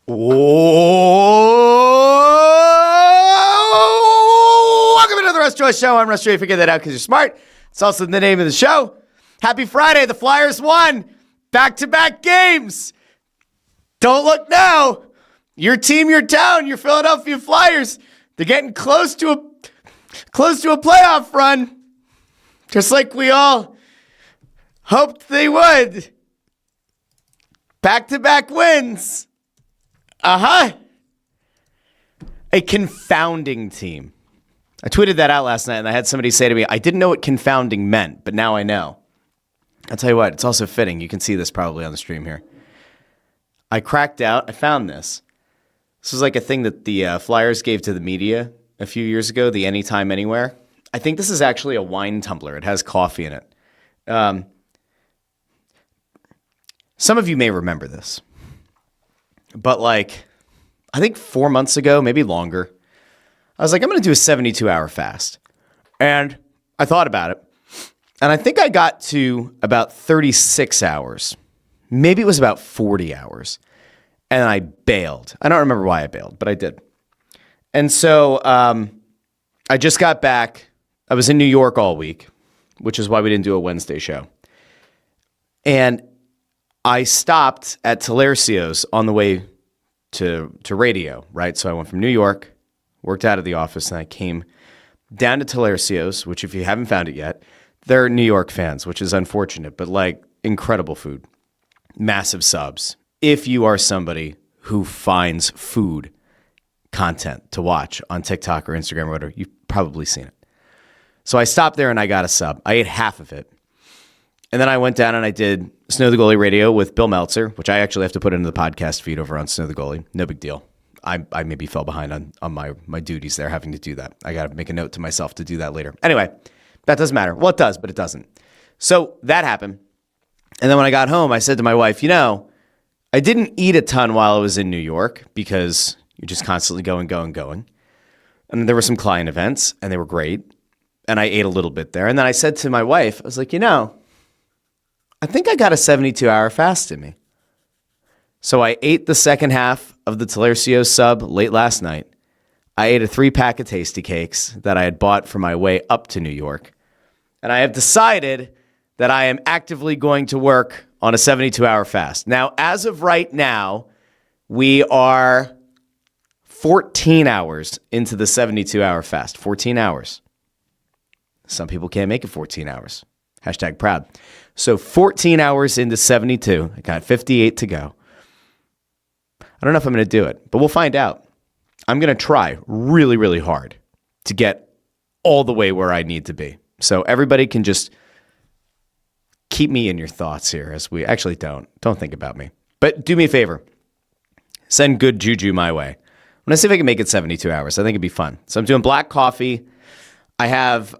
Welcome to the Russ Joy Show. I'm Russ Joy. Figure that out because you're smart. It's also the name of the show. Happy Friday. The Flyers won back-to-back games. Don't look now. Your team, your town, your Philadelphia Flyers. They're getting close to a playoff run. Just like we all hoped they would. Back-to-back wins. A confounding team. I tweeted that out last night, and I had somebody say to me, I didn't know what confounding meant, but now I know. I'll tell you what, it's also fitting. You can see this probably on the stream here. I found this. This was like a thing that the Flyers gave to the media a few years ago, the Anytime Anywhere. I think this is actually a wine tumbler. It has coffee in it. Some of you may remember this. But I think 4 months ago, maybe longer, I was like, I'm going to do a 72-hour fast. And I thought about it. And I think I got to about 36 hours. Maybe it was about 40 hours. And I bailed. I don't remember why I bailed, but I did. And so I just got back. I was in New York all week, which is why we didn't do a Wednesday show. And I stopped at Talercio's on the way to radio, right? So I went from New York, worked out of the office, and I came down to Talercio's, which if you haven't found it yet, they're New York fans, which is unfortunate, but incredible food, massive subs. If you are somebody who finds food content to watch on TikTok or Instagram or whatever, you've probably seen it. So I stopped there and I got a sub. I ate half of it. And then I went down and I did Snow the Goalie Radio with Bill Meltzer, which I actually have to put into the podcast feed over on Snow the Goalie. No big deal. I maybe fell behind on my duties there having to do that. I got to make a note to myself to do that later. Anyway, that doesn't matter. Well, it does, but it doesn't. So that happened. And then when I got home, I said to my wife, I didn't eat a ton while I was in New York because you're just constantly going. And there were some client events and they were great. And I ate a little bit there. And then I said to my wife, I was like, I think I got a 72-hour fast in me. So I ate the second half of the Talercio sub late last night. I ate a 3-pack of Tasty Cakes that I had bought for my way up to New York. And I have decided that I am actively going to work on a 72-hour fast. Now, as of right now, we are 14 hours into the 72-hour fast. 14 hours. Some people can't make it 14 hours. Hashtag proud. So 14 hours into 72. I got 58 to go. I don't know if I'm going to do it, but we'll find out. I'm going to try really, really hard to get all the way where I need to be. So everybody can just keep me in your thoughts here as we actually don't think about me. But do me a favor. Send good juju my way. I'm going to see if I can make it 72 hours. I think it'd be fun. So I'm doing black coffee. I have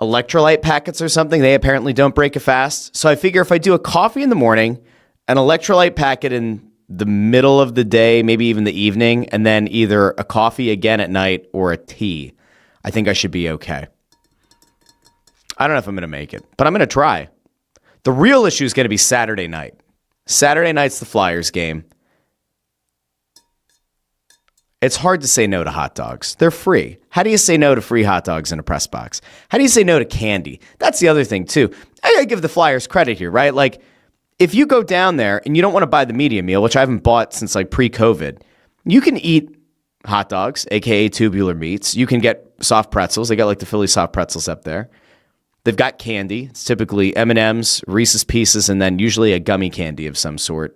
electrolyte packets or something. They apparently don't break a fast. So I figure if I do a coffee in the morning, an electrolyte packet in the middle of the day, maybe even the evening, and then either a coffee again at night or a tea, I think I should be okay. I don't know if I'm going to make it, but I'm going to try. The real issue is going to be Saturday night. Saturday night's the Flyers game. It's hard to say no to hot dogs. They're free. How do you say no to free hot dogs in a press box? How do you say no to candy? That's the other thing, too. I gotta give the Flyers credit here, right? If you go down there and you don't want to buy the media meal, which I haven't bought since pre-COVID, you can eat hot dogs, aka tubular meats. You can get soft pretzels. They got the Philly soft pretzels up there. They've got candy. It's typically M&M's, Reese's Pieces, and then usually a gummy candy of some sort.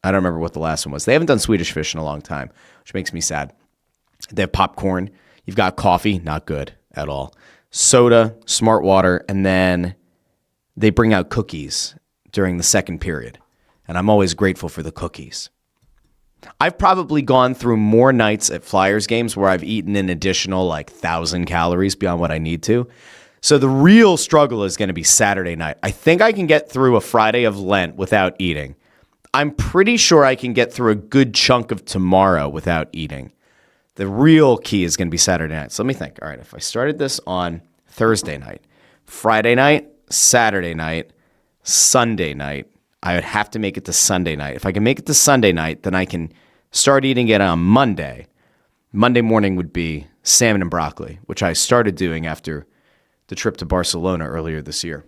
I don't remember what the last one was. They haven't done Swedish Fish in a long time, which makes me sad. They have popcorn. You've got coffee, not good at all. Soda, Smart Water, and then they bring out cookies during the second period. And I'm always grateful for the cookies. I've probably gone through more nights at Flyers games where I've eaten an additional 1,000 calories beyond what I need to. So the real struggle is going to be Saturday night. I think I can get through a Friday of Lent without eating. I'm pretty sure I can get through a good chunk of tomorrow without eating. The real key is going to be Saturday night. So let me think. All right, if I started this on Thursday night, Friday night, Saturday night, Sunday night, I would have to make it to Sunday night. If I can make it to Sunday night, then I can start eating it on Monday. Monday morning would be salmon and broccoli, which I started doing after the trip to Barcelona earlier this year.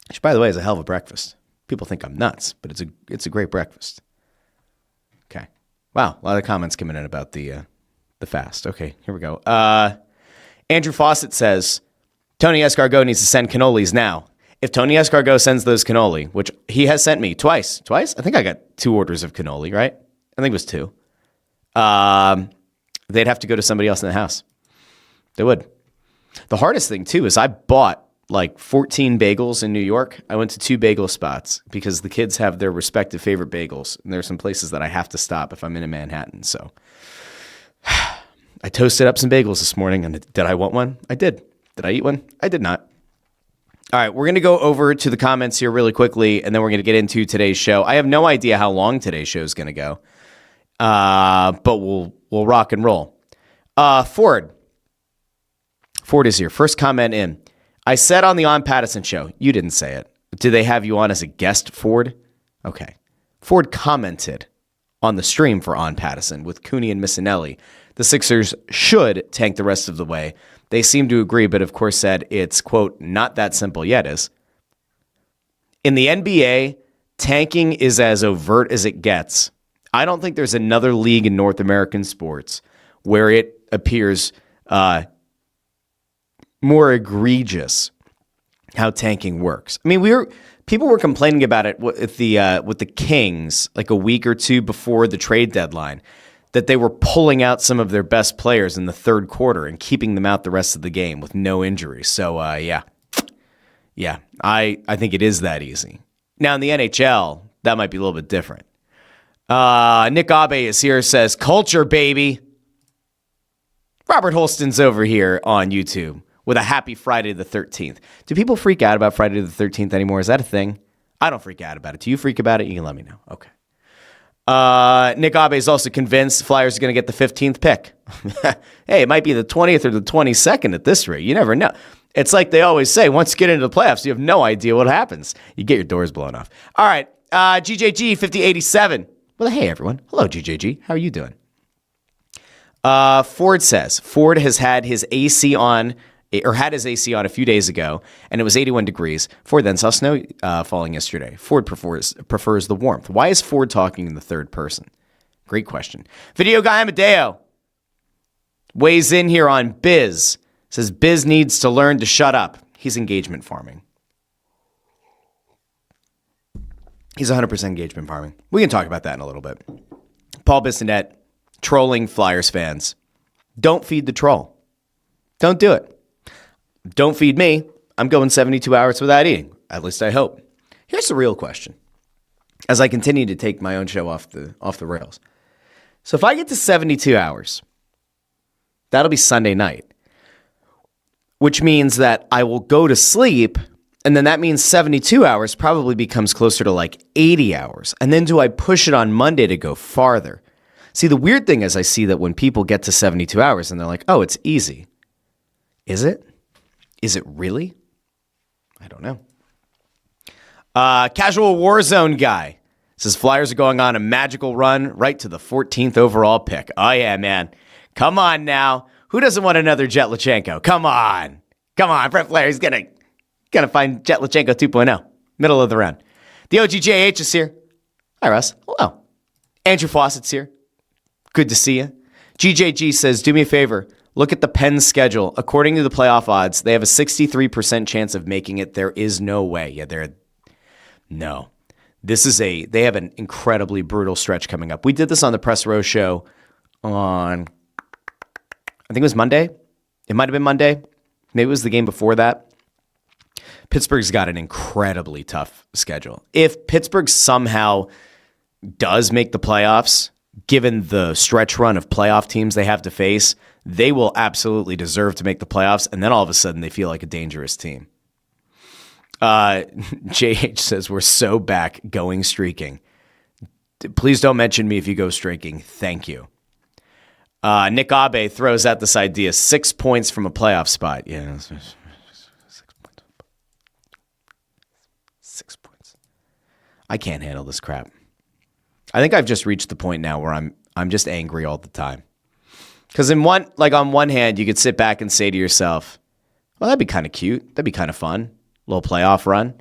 Which, by the way, is a hell of a breakfast. People think I'm nuts, but it's a great breakfast. Okay. Wow, a lot of comments coming in about the fast. Okay, here we go. Andrew Fawcett says, Tony Escargot needs to send cannolis now. If Tony Escargot sends those cannoli, which he has sent me twice. I think I got 2 orders of cannoli, right? I think it was 2. They'd have to go to somebody else in the house. They would. The hardest thing, too, is I bought like 14 bagels in New York. I went to 2 bagel spots because the kids have their respective favorite bagels. And there's some places that I have to stop if I'm in Manhattan. So I toasted up some bagels this morning. And did I want one? I did. Did I eat one? I did not. All right, we're going to go over to the comments here really quickly, and then we're going to get into today's show. I have no idea how long today's show is going to go, but we'll rock and roll. Ford is here. First comment in. I said on the On Pattison show, you didn't say it. Did they have you on as a guest, Ford? Okay. Ford commented on the stream for On Pattison with Cooney and Missinelli. The Sixers should tank the rest of the way. They seem to agree, but of course said it's, quote, not that simple yet is. In the NBA, tanking is as overt as it gets. I don't think there's another league in North American sports where it appears more egregious how tanking works. I mean, people were complaining about it with the Kings like a week or 2 before the trade deadline, that they were pulling out some of their best players in the third quarter and keeping them out the rest of the game with no injuries. So, yeah, I think it is that easy. Now, in the NHL, that might be a little bit different. Nick Abe is here, says, culture, baby. Robert Holston's over here on YouTube with a happy Friday the 13th. Do people freak out about Friday the 13th anymore? Is that a thing? I don't freak out about it. Do you freak about it? You can let me know. Okay. Nick Abe is also convinced Flyers are going to get the 15th pick. Hey, it might be the 20th or the 22nd at this rate. You never know. It's like they always say, once you get into the playoffs, you have no idea what happens. You get your doors blown off. All right, GJG 5087. Well, hey, everyone. Hello, GJG. How are you doing? Ford says, Ford has had his AC on a few days ago, and it was 81 degrees. Ford then saw snow falling yesterday. Ford prefers the warmth. Why is Ford talking in the third person? Great question. Video guy Amadeo weighs in here on Biz. Says Biz needs to learn to shut up. He's engagement farming. He's 100% engagement farming. We can talk about that in a little bit. Paul Bissonette trolling Flyers fans. Don't feed the troll. Don't do it. Don't feed me. I'm going 72 hours without eating. At least I hope. Here's the real question. As I continue to take my own show off the rails. So if I get to 72 hours, that'll be Sunday night, which means that I will go to sleep, and then that means 72 hours probably becomes closer to like 80 hours. And then do I push it on Monday to go farther? See, the weird thing is I see that when people get to 72 hours and they're like, oh, it's easy. Is it? Is it really? I don't know. Casual Warzone guy says Flyers are going on a magical run right to the 14th overall pick. Oh, yeah, man. Come on now. Who doesn't want another Jet Lachenko? Come on. Brett Flair's going to find Jet Lachenko 2.0. Middle of the round. The OGJH is here. Hi, Russ. Hello. Andrew Fawcett's here. Good to see you. GJG says, do me a favor. Look at the Pens schedule. According to the playoff odds, they have a 63% chance of making it. There is no way. Yeah, no. They have an incredibly brutal stretch coming up. We did this on the Press Row show on, I think it was Monday. It might have been Monday. Maybe it was the game before that. Pittsburgh's got an incredibly tough schedule. If Pittsburgh somehow does make the playoffs, given the stretch run of playoff teams they have to face, they will absolutely deserve to make the playoffs, and then all of a sudden they feel like a dangerous team. JH says, we're so back going streaking. Please don't mention me if you go streaking. Thank you. Nick Abe throws out this idea, 6 points from a playoff spot. Yeah, 6 points. 6 points. I can't handle this crap. I think I've just reached the point now where I'm just angry all the time. Because on one hand, you could sit back and say to yourself, well, that'd be kind of cute. That'd be kind of fun. A little playoff run.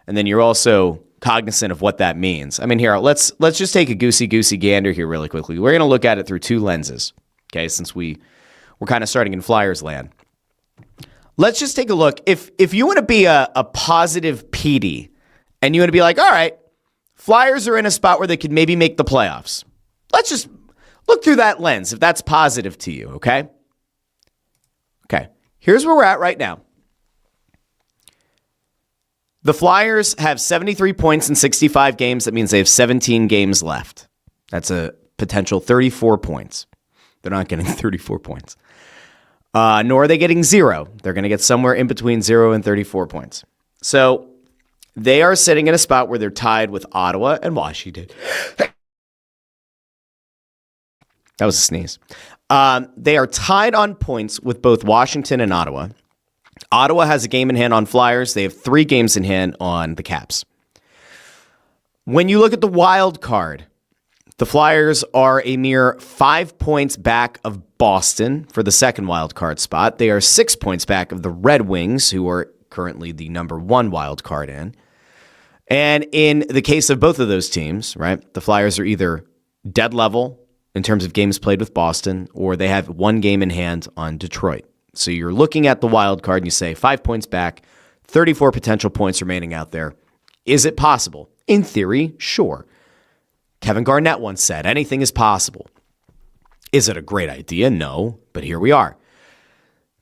And then you're also cognizant of what that means. I mean, here, let's just take a goosey gander here really quickly. We're going to look at it through two lenses, okay, since we're kind of starting in Flyers land. Let's just take a look. If you want to be a positive PD and you want to be like, all right, Flyers are in a spot where they could maybe make the playoffs. Let's just look through that lens if that's positive to you, okay? Okay, here's where we're at right now. The Flyers have 73 points in 65 games. That means they have 17 games left. That's a potential 34 points. They're not getting 34 points. Nor are they getting 0. They're going to get somewhere in between 0 and 34 points. So they are sitting in a spot where they're tied with Ottawa and Washington. That was a sneeze. They are tied on points with both Washington and Ottawa. Ottawa has a game in hand on Flyers. They have 3 games in hand on the Caps. When you look at the wild card, the Flyers are a mere 5 points back of Boston for the second wild card spot. They are 6 points back of the Red Wings, who are currently the number 1 wild card in. And in the case of both of those teams, right, the Flyers are either dead level in terms of games played with Boston, or they have 1 game in hand on Detroit. So you're looking at the wild card and you say 5 points back, 34 potential points remaining out there. Is it possible? In theory, sure. Kevin Garnett once said, anything is possible. Is it a great idea? No, but here we are.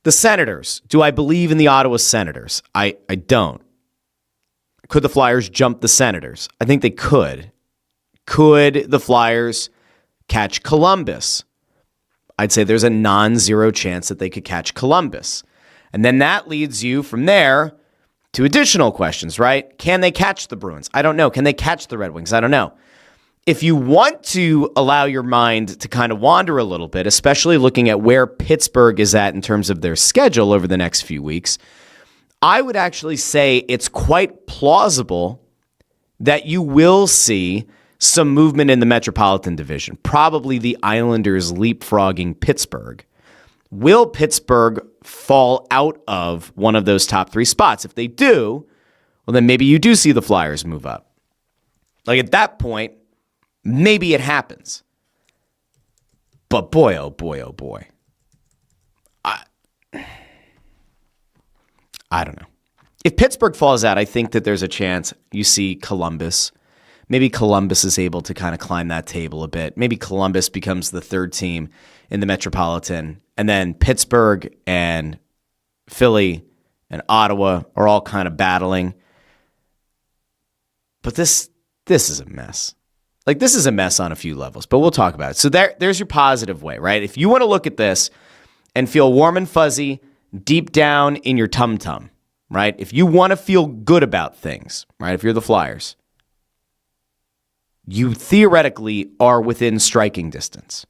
The Senators. Do I believe in the Ottawa Senators? I don't. Could the Flyers jump the Senators? I think they could. Could the Flyers catch Columbus? I'd say there's a non-zero chance that they could catch Columbus. And then that leads you from there to additional questions, right? Can they catch the Bruins? I don't know. Can they catch the Red Wings? I don't know. If you want to allow your mind to kind of wander a little bit, especially looking at where Pittsburgh is at in terms of their schedule over the next few weeks, I would actually say it's quite plausible that you will see some movement in the Metropolitan Division, probably the Islanders leapfrogging Pittsburgh. Will Pittsburgh fall out of one of those top 3 spots? If they do, well, then maybe you do see the Flyers move up. Like at that point, maybe it happens. But boy, oh boy, oh boy. I don't know. If Pittsburgh falls out, I think that there's a chance you see Columbus. Maybe Columbus is able to kind of climb that table a bit. Maybe Columbus becomes the 3rd team in the Metropolitan. And then Pittsburgh and Philly and Ottawa are all kind of battling. But this is a mess. Like, this is a mess on a few levels, but we'll talk about it. So there's your positive way, right? If you want to look at this and feel warm and fuzzy deep down in your tum-tum, right? If you want to feel good about things, right? If you're the Flyers, you theoretically are within striking distance.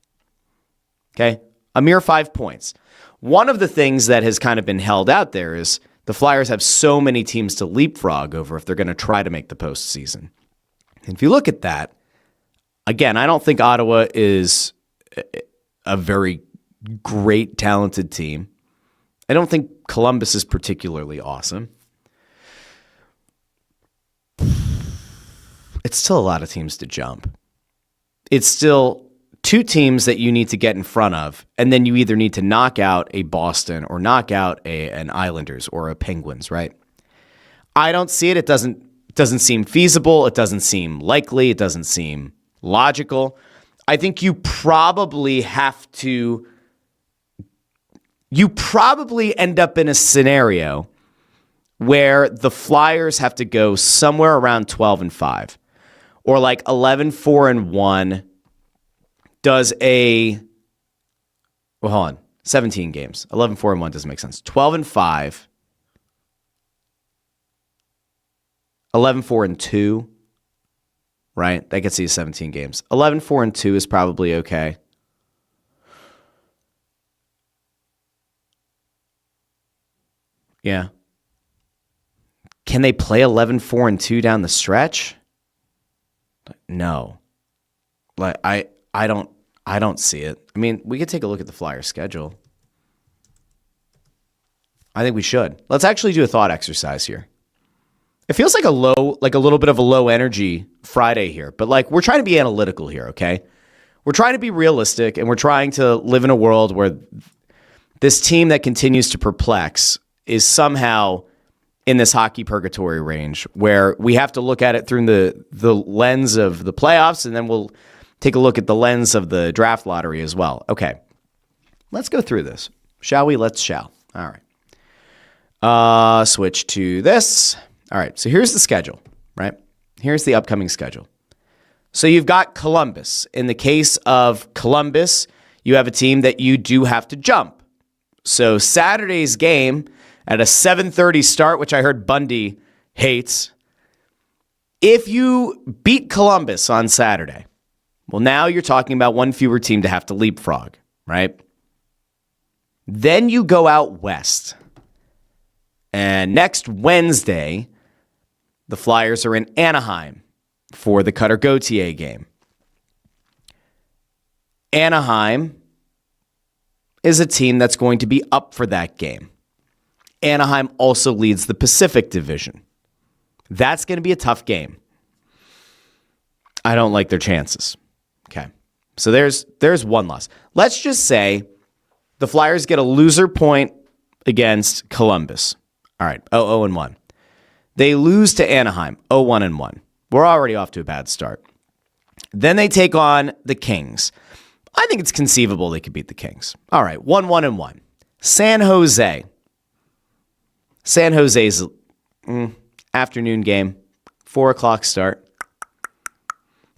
Okay? A mere 5 points. One of the things that has kind of been held out there is the Flyers have so many teams to leapfrog over if they're going to try to make the postseason. And if you look at that, again, I don't think Ottawa is a very great, talented team. I don't think Columbus is particularly awesome. It's still a lot of teams to jump. It's still 2 teams that you need to get in front of, and then you either need to knock out a Boston or knock out an Islanders or a Penguins, right? I don't see it. It doesn't seem feasible. It doesn't seem likely. It doesn't seem logical. I think you probably end up in a scenario where the Flyers have to go somewhere around 12-5. Or like 11-4-1 does hold on, 17 games. 11-4-1 doesn't make sense. 12-5, 11-4-2, right? That gets you 17 games. 11-4-2 is probably okay. Yeah. Can they play 11-4-2 down the stretch? No. Like I I don't see it. I mean, we could take a look at the Flyers schedule. I think we should. Let's actually do a thought exercise here. It feels like a little bit of a low energy Friday here, but like we're trying to be analytical here, okay? We're trying to be realistic, and we're trying to live in a world where this team that continues to perplex is somehow in this hockey purgatory range where we have to look at it through the lens of the playoffs, and then we'll take a look at the lens of the draft lottery as well. Okay, let's go through this. Shall we? Let's shall. All right. Switch to this. All right, so here's the schedule, right? Here's the upcoming schedule. So you've got Columbus. In the case of Columbus, you have a team that you do have to jump. So Saturday's game at a 7:30 start, which I heard Bundy hates. If you beat Columbus on Saturday, well, now you're talking about one fewer team to have to leapfrog, right? Then you go out west. And next Wednesday, the Flyers are in Anaheim for the Cutter-Gauthier game. Anaheim is a team that's going to be up for that game. Anaheim also leads the Pacific Division. That's going to be a tough game. I don't like their chances. Okay. So there's one loss. Let's just say the Flyers get a loser point against Columbus. All right, 0-1. They lose to Anaheim, 0-1. We're already off to a bad start. Then they take on the Kings. I think it's conceivable they could beat the Kings. All right, 1-1. San Jose. San Jose's afternoon game, 4 o'clock start.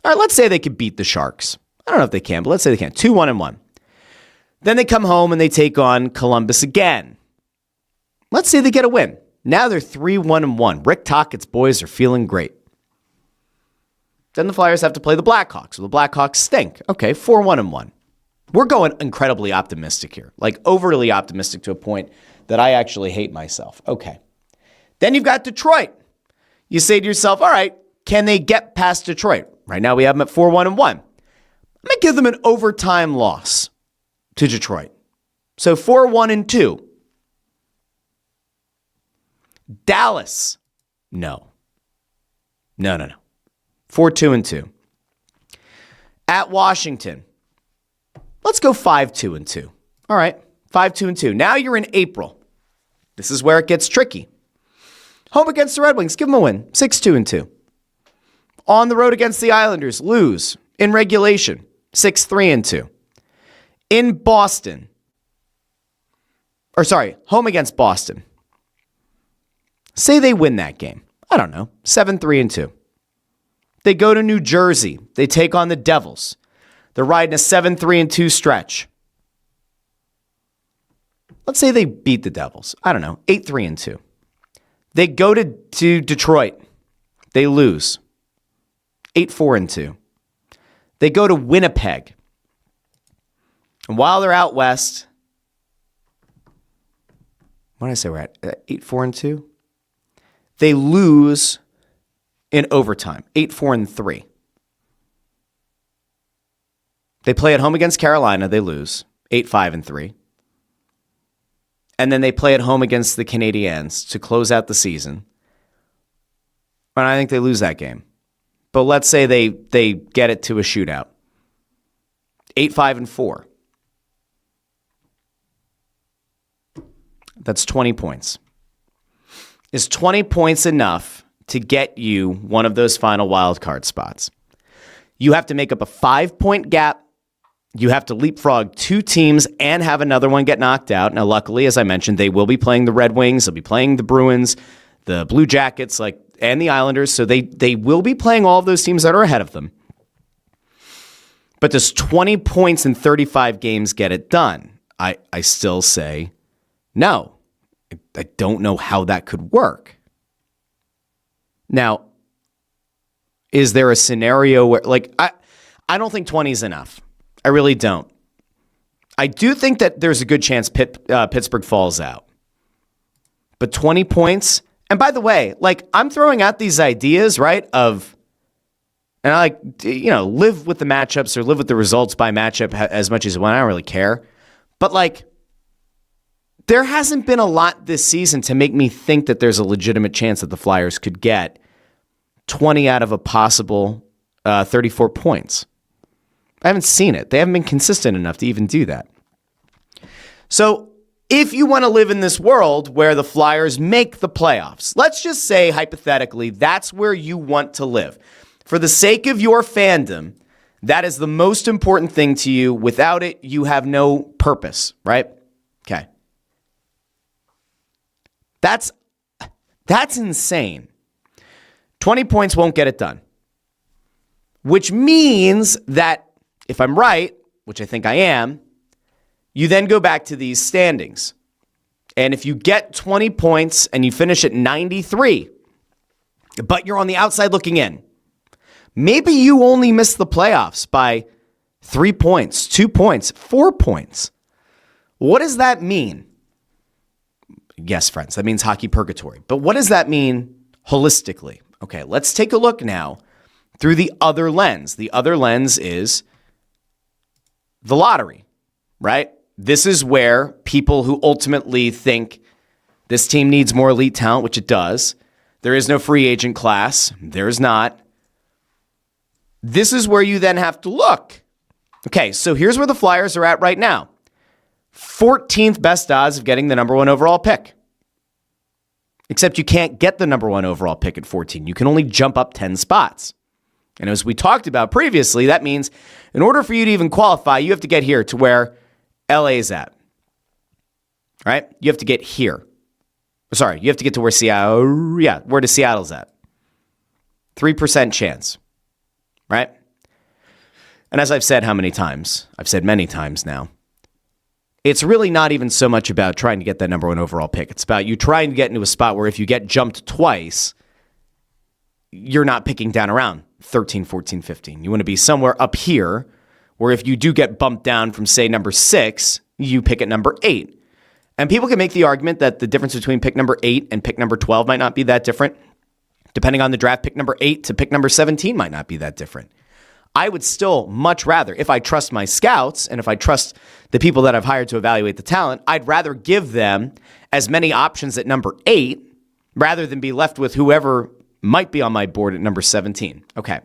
All right, let's say they could beat the Sharks. I don't know if they can, but let's say they can. 2-1. Then they come home and they take on Columbus again. Let's say they get a win. Now they're 3-1. Rick Tockett's boys are feeling great. Then the Flyers have to play the Blackhawks. So the Blackhawks stink. Okay, 4-1. We're going incredibly optimistic here. Like overly optimistic to a point that I actually hate myself. Okay. Then you've got Detroit. You say to yourself, all right, can they get past Detroit? Right now we have them at 4-1. I'm going to give them an overtime loss to Detroit. So 4-1. Dallas. No. 4-2. At Washington. Let's go 5-2. All right. 5-2. Now you're in April. This is where it gets tricky. Home against the Red Wings. Give them a win. 6-2. On the road against the Islanders. Lose. In regulation. 6-3. In Boston. Home against Boston. Say they win that game. I don't know. 7-3. They go to New Jersey. They take on the Devils. They're riding a 7-3 stretch. Let's say they beat the Devils. I don't know. 8-3. They go to Detroit. They lose. 8-4. They go to Winnipeg. And while they're out west, what did I say we're at? 8-4. They lose in overtime. 8-4. They play at home against Carolina. They lose. 8-5. And then they play at home against the Canadiens to close out the season. And I think they lose that game. But let's say they get it to a shootout. 8-5. That's 20 points. Is 20 points enough to get you one of those final wild card spots? You have to make up a 5-point gap. You have to leapfrog 2 teams and have another one get knocked out. Now, luckily, as I mentioned, they will be playing the Red Wings. They'll be playing the Bruins, the Blue Jackets, and the Islanders. So they will be playing all of those teams that are ahead of them. But does 20 points in 35 games get it done? I still say no. I don't know how that could work. Now, is there a scenario where, I don't think 20 is enough. I really don't. I do think that there's a good chance Pittsburgh falls out. But 20 points, and by the way, I'm throwing out these ideas, right, of, And I live with the matchups or live with the results by matchup as much as I want. I don't really care. But there hasn't been a lot this season to make me think that there's a legitimate chance that the Flyers could get 20 out of a possible 34 points. I haven't seen it. They haven't been consistent enough to even do that. So if you want to live in this world where the Flyers make the playoffs, let's just say hypothetically that's where you want to live. For the sake of your fandom, that is the most important thing to you. Without it, you have no purpose, right? Okay. That's insane. 20 points won't get it done. Which means that if I'm right, which I think I am, you then go back to these standings. And if you get 20 points and you finish at 93, but you're on the outside looking in, maybe you only miss the playoffs by 3 points, 2 points, 4 points. What does that mean? Yes, friends, that means hockey purgatory. But what does that mean holistically? Okay, let's take a look now through the other lens. The other lens is the lottery, right? This is where people who ultimately think this team needs more elite talent, which it does. There is no free agent class. There is not. This is where you then have to look. Okay, so here's where the Flyers are at right now. 14th best odds of getting the number 1 overall pick. Except you can't get the number 1 overall pick at 14. You can only jump up 10 spots. And as we talked about previously, that means in order for you to even qualify, you have to get here to where LA is at. All right? You have to get here. Sorry, you have to get to where where Seattle's at. 3% chance. Right? And as I've said how many times? I've said many times now. It's really not even so much about trying to get that number 1 overall pick. It's about you trying to get into a spot where if you get jumped twice, you're not picking down around 13, 14, 15. You want to be somewhere up here where if you do get bumped down from, say, number 6, you pick at number 8. And people can make the argument that the difference between pick number 8 and pick number 12 might not be that different. Depending on the draft, pick number 8 to pick number 17 might not be that different. I would still much rather, if I trust my scouts and if I trust the people that I've hired to evaluate the talent, I'd rather give them as many options at number 8 rather than be left with whoever might be on my board at number 17. Okay.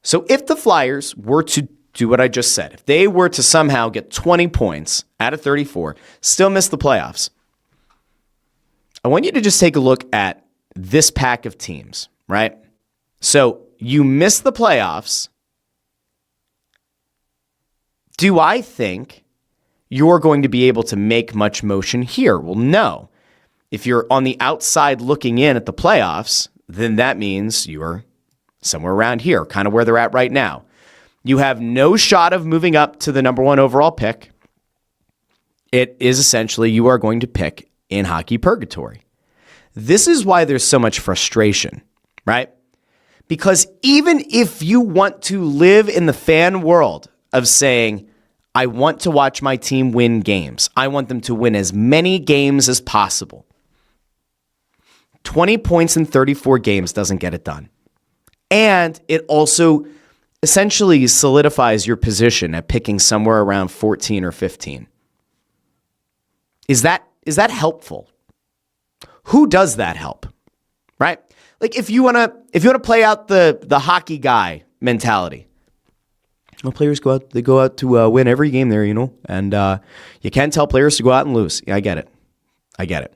So if the Flyers were to do what I just said, if they were to somehow get 20 points out of 34, still miss the playoffs, I want you to just take a look at this pack of teams, right? So you miss the playoffs. Do I think you're going to be able to make much motion here? Well, no. If you're on the outside looking in at the playoffs, then that means you're somewhere around here, kind of where they're at right now. You have no shot of moving up to the number 1 overall pick. It is essentially you are going to pick in hockey purgatory. This is why there's so much frustration, right? Because even if you want to live in the fan world of saying, I want to watch my team win games, I want them to win as many games as possible, 20 points in 34 games doesn't get it done. And it also essentially solidifies your position at picking somewhere around 14 or 15. Is that helpful? Who does that help? Right? Like if you want to play out the hockey guy mentality. Well, players go out to win every game there, and you can't tell players to go out and lose. Yeah, I get it.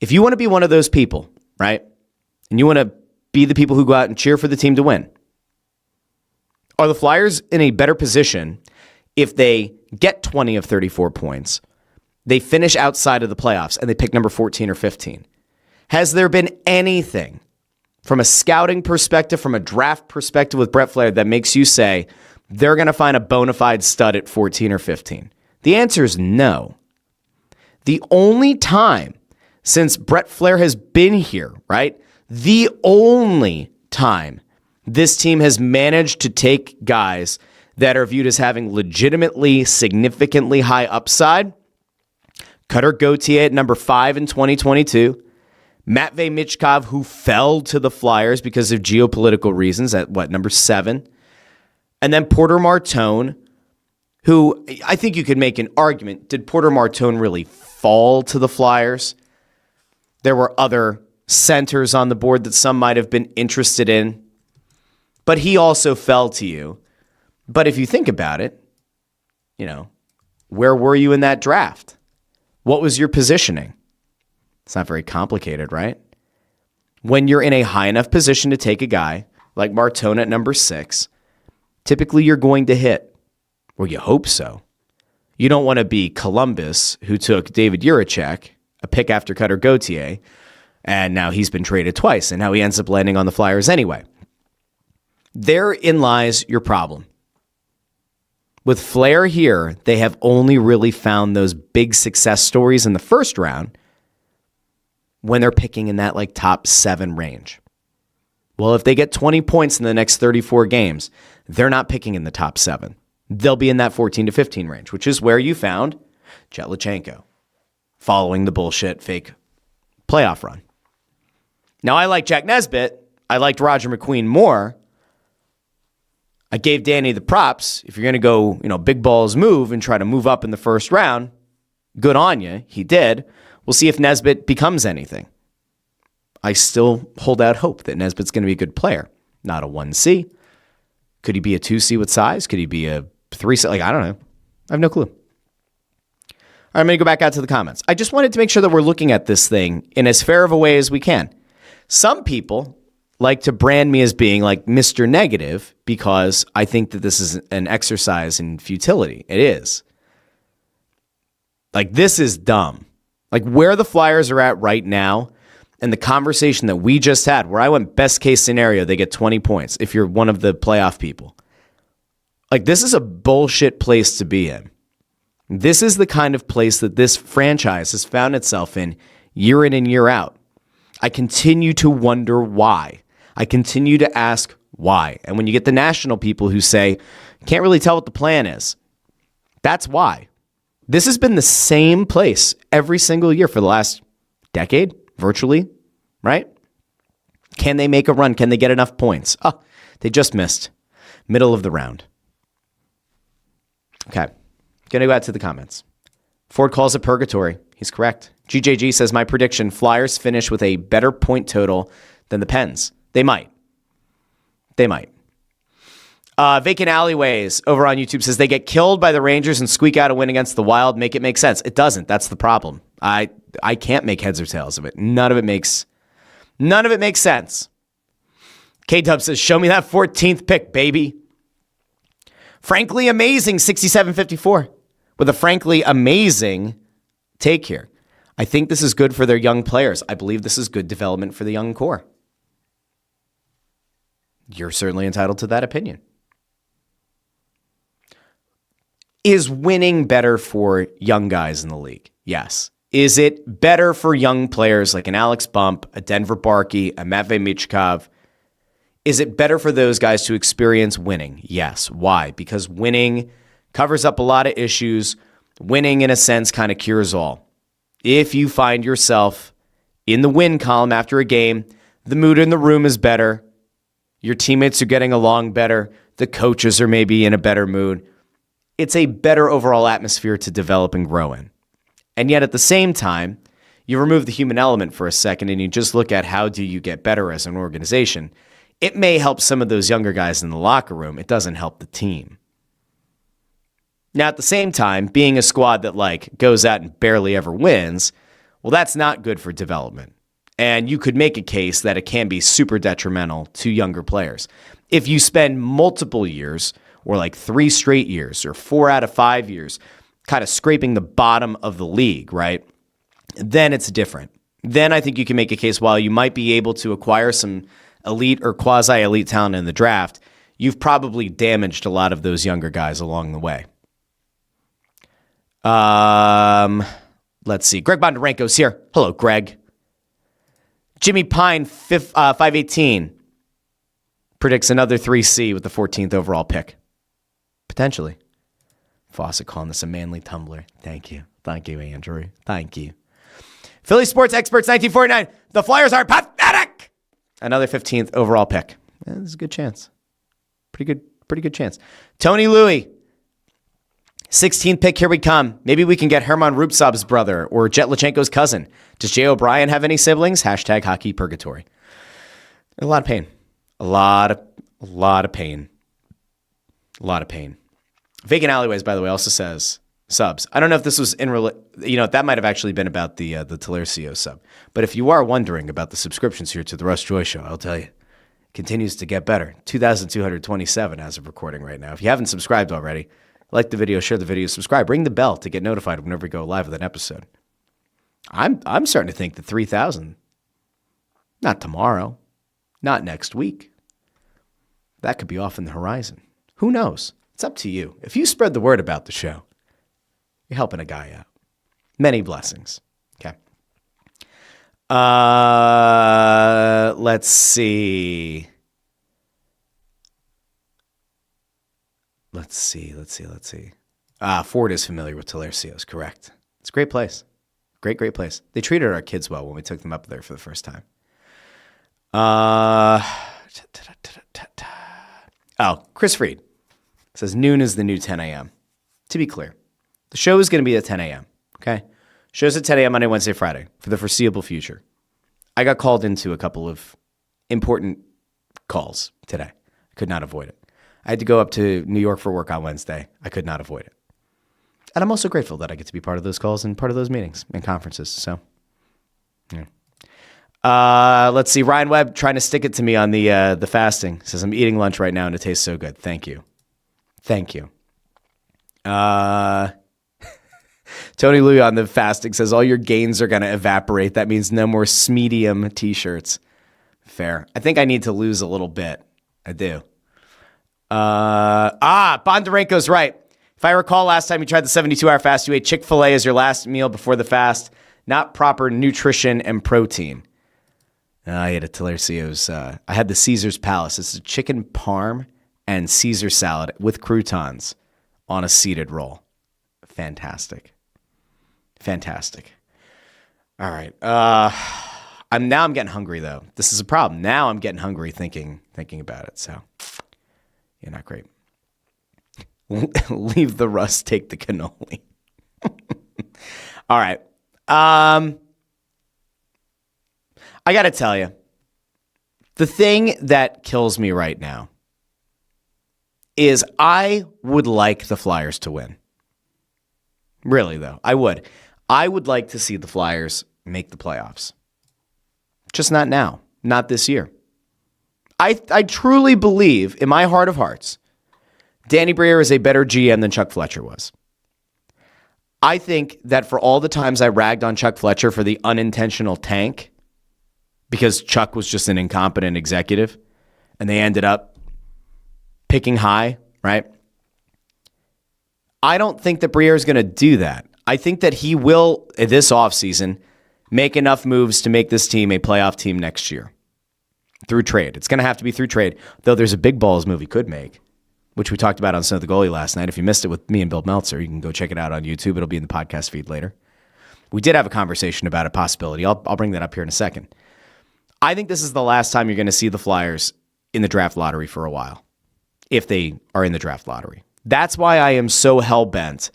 If you want to be one of those people, right, and you want to be the people who go out and cheer for the team to win, are the Flyers in a better position if they get 20 of 34 points, they finish outside of the playoffs, and they pick number 14 or 15? Has there been anything from a scouting perspective, from a draft perspective with Brett Flair that makes you say they're going to find a bona fide stud at 14 or 15? The answer is no. The only time since Brett Flair has been here, right? The only time this team has managed to take guys that are viewed as having legitimately significantly high upside. Cutter Gauthier at number 5 in 2022. Matvei Michkov, who fell to the Flyers because of geopolitical reasons at number 7. And then Porter Martone, who I think you could make an argument. Did Porter Martone really fall to the Flyers? There were other centers on the board that some might have been interested in, but he also fell to you. But if you think about it, where were you in that draft? What was your positioning? It's not very complicated, right? When you're in a high enough position to take a guy like Martone at number 6, typically you're going to hit, or you hope so. You don't want to be Columbus, who took David Jiricek, a pick after Cutter Gauthier, and now he's been traded twice, and now he ends up landing on the Flyers anyway. Therein lies your problem. With Flair here, they have only really found those big success stories in the first round when they're picking in that top 7 range. Well, if they get 20 points in the next 34 games, they're not picking in the top 7. They'll be in that 14 to 15 range, which is where you found Chetlachenko following the bullshit fake playoff run. Now, I like Jack Nesbitt. I liked Roger McQueen more. I gave Danny the props. If you're going to go, big balls move and try to move up in the first round, good on you. He did. We'll see if Nesbitt becomes anything. I still hold out hope that Nesbitt's going to be a good player. Not a 1C. Could he be a 2C with size? Could he be a 3C? I don't know. I have no clue. All right, I'm going to go back out to the comments. I just wanted to make sure that we're looking at this thing in as fair of a way as we can. Some people like to brand me as being like Mr. Negative because I think that this is an exercise in futility. It is. This is dumb. Where the Flyers are at right now and the conversation that we just had, where I went best case scenario, they get 20 points if you're one of the playoff people. This is a bullshit place to be in. This is the kind of place that this franchise has found itself in and year out. I continue to wonder why. I continue to ask why. And when you get the national people who say, can't really tell what the plan is, that's why. This has been the same place every single year for the last decade, virtually, right? Can they make a run? Can they get enough points? Oh, they just missed. Middle of the round. Okay. Going to go out to the comments. Ford calls it purgatory. He's correct. GJG says, my prediction, Flyers finish with a better point total than the Pens. They might. Vacant Alleyways over on YouTube says, they get killed by the Rangers and squeak out a win against the Wild. Make it make sense. It doesn't. That's the problem. I can't make heads or tails of it. None of it makes sense. K-Dub says, show me that 14th pick, baby. Frankly amazing, 6754. With a frankly amazing take here. I think this is good for their young players. I believe this is good development for the young core. You're certainly entitled to that opinion. Is winning better for young guys in the league? Yes. Is it better for young players like an Alex Bump, a Denver Barkey, a Matvei Michkov? Is it better for those guys to experience winning? Yes. Why? Because winning covers up a lot of issues. Winning, in a sense, kind of cures all. If you find yourself in the win column after a game, the mood in the room is better. Your teammates are getting along better. The coaches are maybe in a better mood. It's a better overall atmosphere to develop and grow in. And yet at the same time, you remove the human element for a second and you just look at how do you get better as an organization. It may help some of those younger guys in the locker room. It doesn't help the team. Now, at the same time, being a squad that goes out and barely ever wins, well, that's not good for development. And you could make a case that it can be super detrimental to younger players. If you spend multiple years, or 3 straight years, or 4 out of 5 years, kind of scraping the bottom of the league, right? Then it's different. Then I think you can make a case, while you might be able to acquire some elite or quasi-elite talent in the draft, you've probably damaged a lot of those younger guys along the way. Let's see. Greg Bondarenko's here. Hello, Greg. Jimmy Pine, 518, predicts another 3C with the 14th overall pick. Potentially. Fawcett calling this a manly tumbler. Thank you. Thank you, Andrew. Thank you. Philly Sports Experts 1949. The Flyers are pathetic. Another 15th overall pick. Yeah, there's a good chance. Pretty good chance. Tony Louie. 16th pick, here we come. Maybe we can get Herman Rupsov's brother or Jet Lachenko's cousin. Does Jay O'Brien have any siblings? Hashtag hockey purgatory. A lot of pain. A lot of pain. A lot of pain. Vacant Alleyways, by the way, also says subs. I don't know if this was that might have actually been about the Talercio sub. But if you are wondering about the subscriptions here to the Russ Joy Show, I'll tell you, it continues to get better. 2,227 as of recording right now. If you haven't subscribed already, like the video, share the video, subscribe, ring the bell to get notified whenever we go live with an episode. I'm starting to think the 3,000, not tomorrow, not next week. That could be off in the horizon. Who knows? It's up to you. If you spread the word about the show, you're helping a guy out. Many blessings. Okay. Let's see. Let's see. Ford is familiar with Talercio's, correct. It's a great place. Great place. They treated our kids well when we took them up there for the first time. Chris Freed says noon is the new 10 a.m. To be clear, the show is going to be at 10 a.m., okay? Show's at 10 a.m. Monday, Wednesday, Friday for the foreseeable future. I got called into a couple of important calls today. I could not avoid it. I had to go up to New York for work on Wednesday. I could not avoid it. And I'm also grateful that I get to be part of those calls and part of those meetings and conferences. So, yeah. Let's see. Ryan Webb trying to stick it to me on the fasting. Says, I'm eating lunch right now and it tastes so good. Thank you. Tony Louie on the fasting says, all your gains are going to evaporate. That means no more medium t-shirts. Fair. I think I need to lose a little bit. I do. Bondarenko's right. If I recall last time you tried the 72-hour fast, you ate Chick-fil-A as your last meal before the fast. Not proper nutrition and protein. I ate a Talercio's. I had the Caesar's Palace. It's a chicken parm and Caesar salad with croutons on a seeded roll. Fantastic. All right. I'm getting hungry though. This is a problem. Now I'm getting hungry thinking about it. So, yeah, not great. Leave the Russ, take the cannoli. All right. I got to tell you, the thing that kills me right now is I would like the Flyers to win. Really, though, I would. I would like to see the Flyers make the playoffs. Just not now. Not this year. I truly believe, in my heart of hearts, Danny Briere is a better GM than Chuck Fletcher was. I think that for all the times I ragged on Chuck Fletcher for the unintentional tank, because Chuck was just an incompetent executive, and they ended up picking high, right? I don't think that Briere is going to do that. I think that he will, this offseason, make enough moves to make this team a playoff team next year through trade. It's going to have to be through trade, though there's a big balls move he could make, which we talked about on Snow the Goalie last night. If you missed it with me and Bill Meltzer, you can go check it out on YouTube. It'll be in the podcast feed later. We did have a conversation about a possibility. I'll bring that up here in a second. I think this is the last time you're going to see the Flyers in the draft lottery for a while, if they are in the draft lottery. That's why I am so hell-bent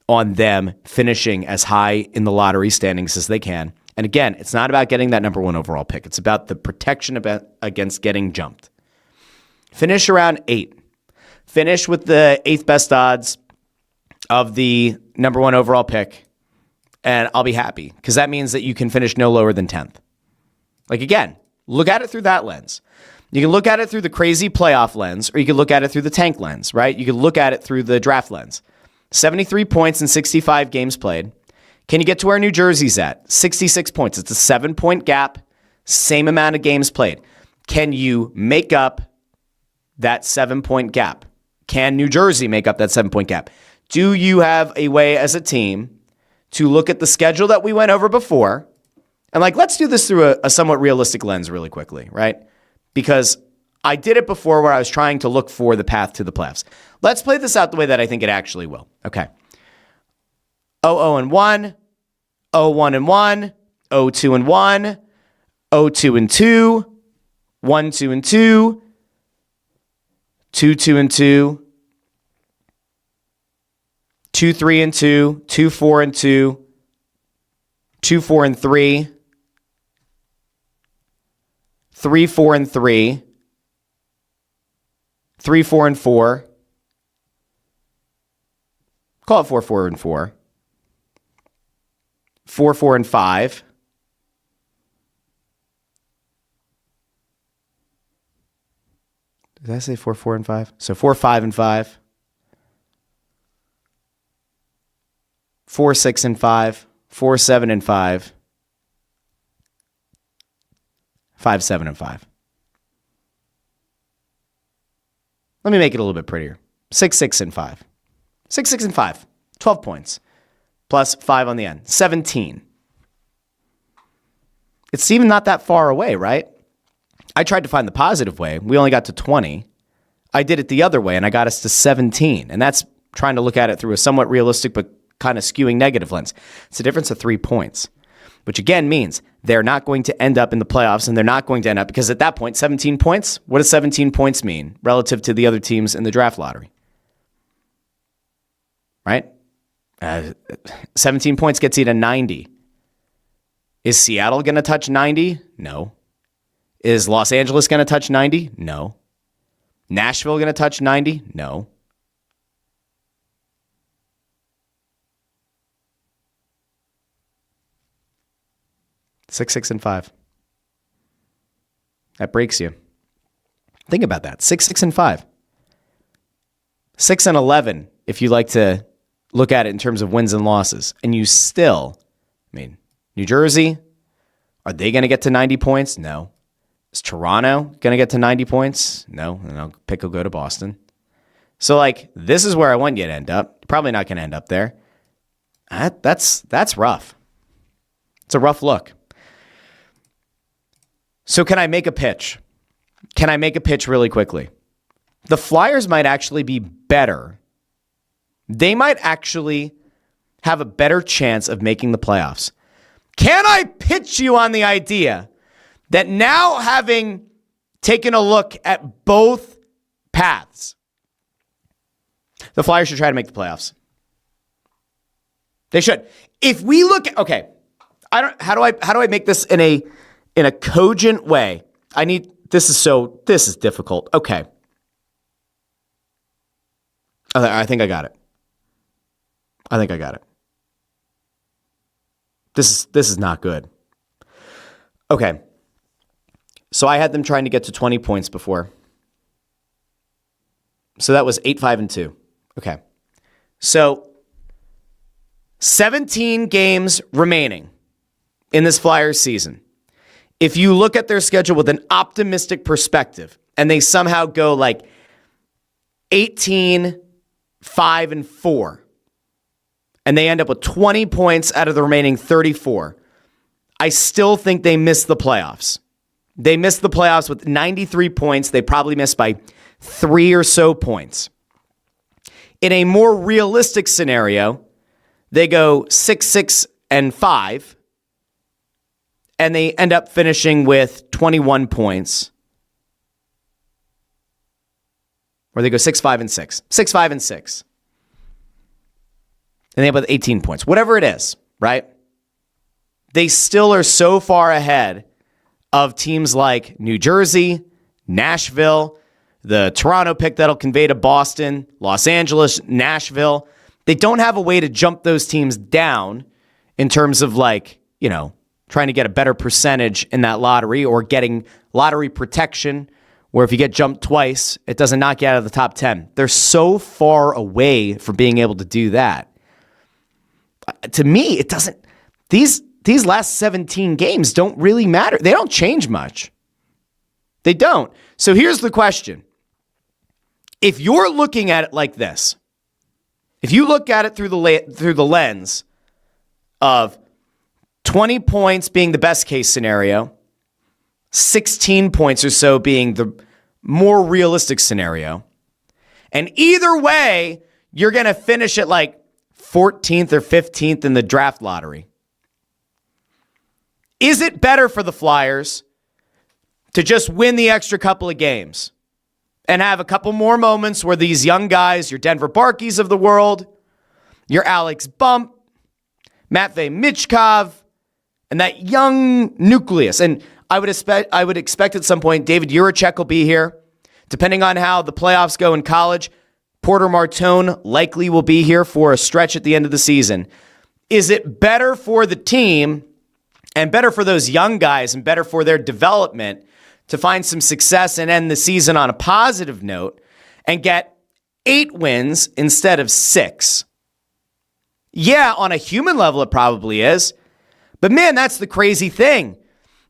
on them finishing as high in the lottery standings as they can. And again, it's not about getting that number 1 overall pick. It's about the protection against getting jumped. Finish around 8. Finish with the 8th best odds of the number 1 overall pick, and I'll be happy, because that means that you can finish no lower than 10th. Like, again, look at it through that lens. You can look at it through the crazy playoff lens, or you can look at it through the tank lens, right? You can look at it through the draft lens. 73 points in 65 games played. Can you get to where New Jersey's at? 66 points. It's a 7-point gap, same amount of games played. Can you make up that 7-point gap? Can New Jersey make up that 7-point gap? Do you have a way as a team to look at the schedule that we went over before? And let's do this through a somewhat realistic lens really quickly, right? Because I did it before where I was trying to look for the path to the playoffs. Let's play this out the way that I think it actually will. Okay. 0-1, 0-1-1, 0-2 and 1, 0-2 and 2, 1-2 and 2, 2-2 and 2, 2-3 and 2, 2-4 and 2, 2-4 and 3, 3-4 and 3, 3-4 and 4. Call it 4-4 and 4. 4-4 and 5. Did I say 4-4 and 5? So 4-5 and 5. 4-6 and 5. 4-7 and 5. 5-7 and 5. Let me make it a little bit prettier. 6-6 and 5. 6-6 and 5. 12 points. Plus 5 on the end. 17. It's even not that far away, right? I tried to find the positive way. We only got to 20. I did it the other way, and I got us to 17. And that's trying to look at it through a somewhat realistic but kind of skewing negative lens. It's a difference of 3 points, which again means they're not going to end up in the playoffs, and they're not going to end up, because at that point, 17 points, what does 17 points mean relative to the other teams in the draft lottery? Right? 17 points gets you to 90. Is Seattle going to touch 90? No. Is Los Angeles going to touch 90? No. Nashville going to touch 90? No. Six, 6, and 5. That breaks you. Think about that. 6, 6, and 5. 6 and 11, if you like to look at it in terms of wins and losses. And you still, New Jersey, are they going to get to 90 points? No. Is Toronto going to get to 90 points? No. And I'll go to Boston. So, this is where I want you to end up. You're probably not going to end up there. That's rough. It's a rough look. So can I make a pitch? Can I make a pitch really quickly? The Flyers might actually be better. They might actually have a better chance of making the playoffs. Can I pitch you on the idea that now, having taken a look at both paths, the Flyers should try to make the playoffs? They should. If we look at, okay, how do I make this in a cogent way? This is difficult. Okay. I think I got it. This is not good. Okay. So I had them trying to get to 20 points before. So that was 8, 5, and 2. Okay. So 17 games remaining in this Flyers season. If you look at their schedule with an optimistic perspective, and they somehow go 18, 5, and 4, and they end up with 20 points out of the remaining 34, I still think they miss the playoffs. They missed the playoffs with 93 points. They probably missed by 3 or so points. In a more realistic scenario, they go 6, 6, and 5, and they end up finishing with 21 points. Or they go 6, 5, and 6. 6, 5, and 6. And they end up with 18 points. Whatever it is, right? They still are so far ahead of teams like New Jersey, Nashville, the Toronto pick that'll convey to Boston, Los Angeles, Nashville. They don't have a way to jump those teams down in terms of trying to get a better percentage in that lottery, or getting lottery protection, where if you get jumped twice, it doesn't knock you out of the top 10. They're so far away from being able to do that. To me, it doesn't. These last 17 games don't really matter. They don't change much. They don't. So here's the question. If you're looking at it like this, if you look at it through the lens of 20 points being the best case scenario, 16 points or so being the more realistic scenario, and either way, you're going to finish at 14th or 15th in the draft lottery. Is it better for the Flyers to just win the extra couple of games and have a couple more moments where these young guys, your Denver Barkeys of the world, your Alex Bump, Matvei Michkov, and that young nucleus, and I would expect at some point David Jiricek will be here. Depending on how the playoffs go in college, Porter Martone likely will be here for a stretch at the end of the season. Is it better for the team and better for those young guys and better for their development to find some success and end the season on a positive note and get 8 wins instead of 6? Yeah, on a human level, it probably is. But man, that's the crazy thing.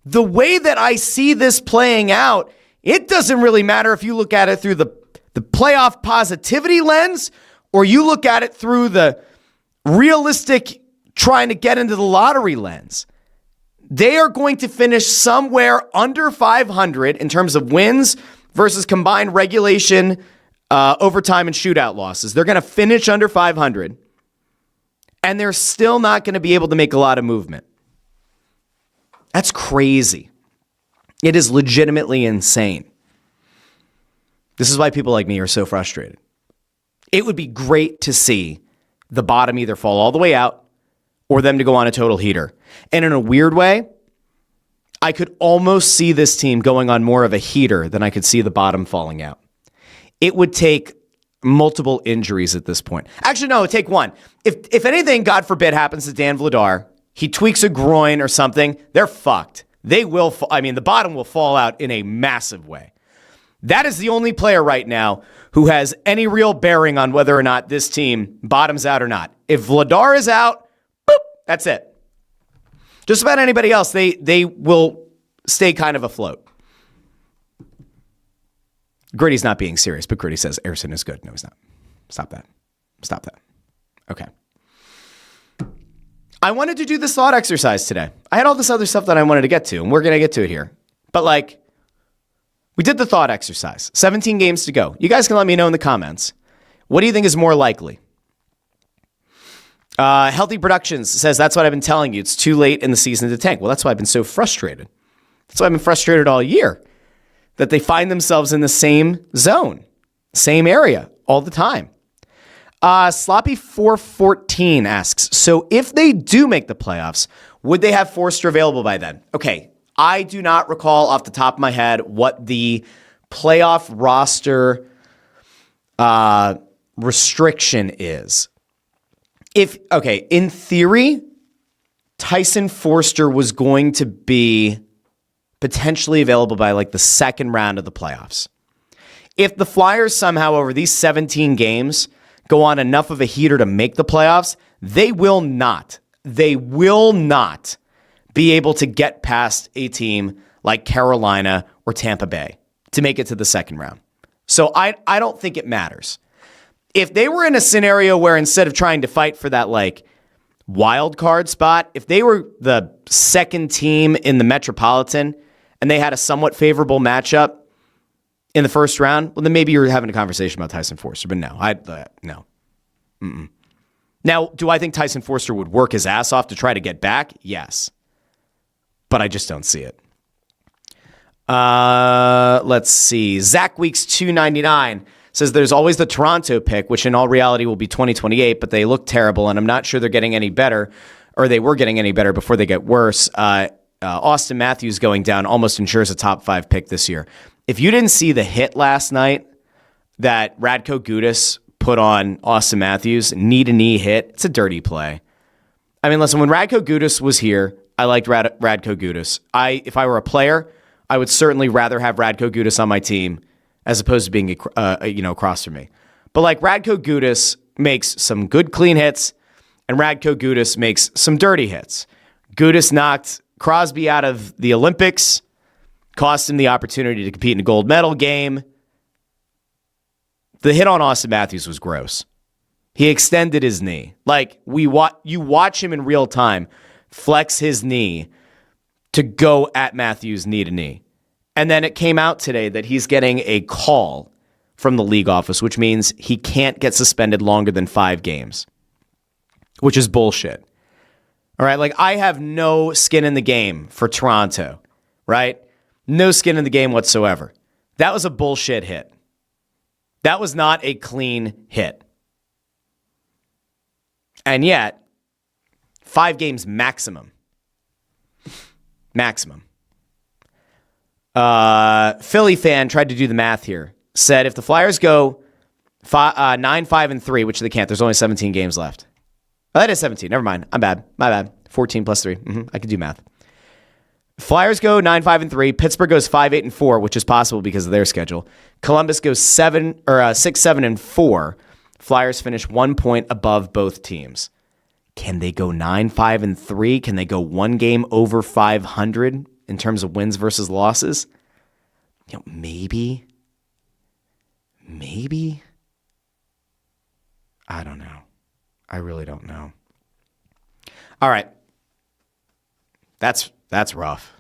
The way that I see this playing out, it doesn't really matter if you look at it through the playoff positivity lens or you look at it through the realistic trying to get into the lottery lens. They are going to finish somewhere under 500 in terms of wins versus combined regulation, overtime, and shootout losses. They're going to finish under 500, and they're still not going to be able to make a lot of movement. That's crazy. It is legitimately insane. This is why people like me are so frustrated. It would be great to see the bottom either fall all the way out or them to go on a total heater. And in a weird way, I could almost see this team going on more of a heater than I could see the bottom falling out. It would take multiple injuries at this point. Actually, no, it would take one. If anything, God forbid, happens to Dan Vladar, he tweaks a groin or something, they're fucked. They will, the bottom will fall out in a massive way. That is the only player right now who has any real bearing on whether or not this team bottoms out or not. If Vladar is out, boop, that's it. Just about anybody else, they will stay kind of afloat. Gritty's not being serious, but Gritty says Ersson is good. No, he's not. Stop that. Okay. I wanted to do this thought exercise today. I had all this other stuff that I wanted to get to, and we're going to get to it here. But we did the thought exercise. 17 games to go. You guys can let me know in the comments. What do you think is more likely? Healthy Productions says, that's what I've been telling you. It's too late in the season to tank. Well, that's why I've been so frustrated. That's why I've been frustrated all year. That they find themselves in the same zone, same area all the time. Sloppy414 asks, so if they do make the playoffs, would they have Forster available by then? Okay, I do not recall off the top of my head what the playoff roster restriction is. In theory, Tyson Forster was going to be potentially available by the second round of the playoffs. If the Flyers somehow over these 17 games go on enough of a heater to make the playoffs, they will not be able to get past a team like Carolina or Tampa Bay to make it to the second round. So I don't think it matters. If they were in a scenario where instead of trying to fight for that wild card spot, if they were the second team in the Metropolitan and they had a somewhat favorable matchup in the first round, well, then maybe you're having a conversation about Tyson Forster. But no, no. Mm-mm. Now, do I think Tyson Forster would work his ass off to try to get back? Yes. But I just don't see it. Let's see. Zach Weeks 299 says there's always the Toronto pick, which in all reality will be 2028, but they look terrible, and I'm not sure they're getting any better, or they were getting any better before they get worse. Austin Matthews going down almost ensures a top 5 pick this year. If you didn't see the hit last night that Radko Gudas put on Austin Matthews, knee-to-knee hit, it's a dirty play. I mean, listen, when Radko Gudas was here, I liked Radko Gudas. If I were a player, I would certainly rather have Radko Gudas on my team as opposed to being across from me. But Radko Gudas makes some good clean hits, and Radko Gudas makes some dirty hits. Gudas knocked Crosby out of the Olympics, cost him the opportunity to compete in a gold medal game. The hit on Austin Matthews was gross. He extended his knee. You watch him in real time flex his knee to go at Matthews knee to knee. And then it came out today that he's getting a call from the league office, which means he can't get suspended longer than 5 games, which is bullshit. All right. Like, I have no skin in the game for Toronto, right? No skin in the game whatsoever. That was a bullshit hit. That was not a clean hit. And yet, 5 games maximum. Maximum. Philly fan tried to do the math here. Said if the Flyers go 9-5-3, which they can't, there's only 17 games left. Oh, that is 17. Never mind. I'm bad. My bad. 14 plus 3. I can do math. Flyers go 9-5-3. Pittsburgh goes 5-8-4, which is possible because of their schedule. Columbus goes 6-7-4. Flyers finish 1 point above both teams. Can they go 9-5-3? Can they go 1 game over 500 in terms of wins versus losses? Maybe. I don't know. I really don't know. All right. That's rough.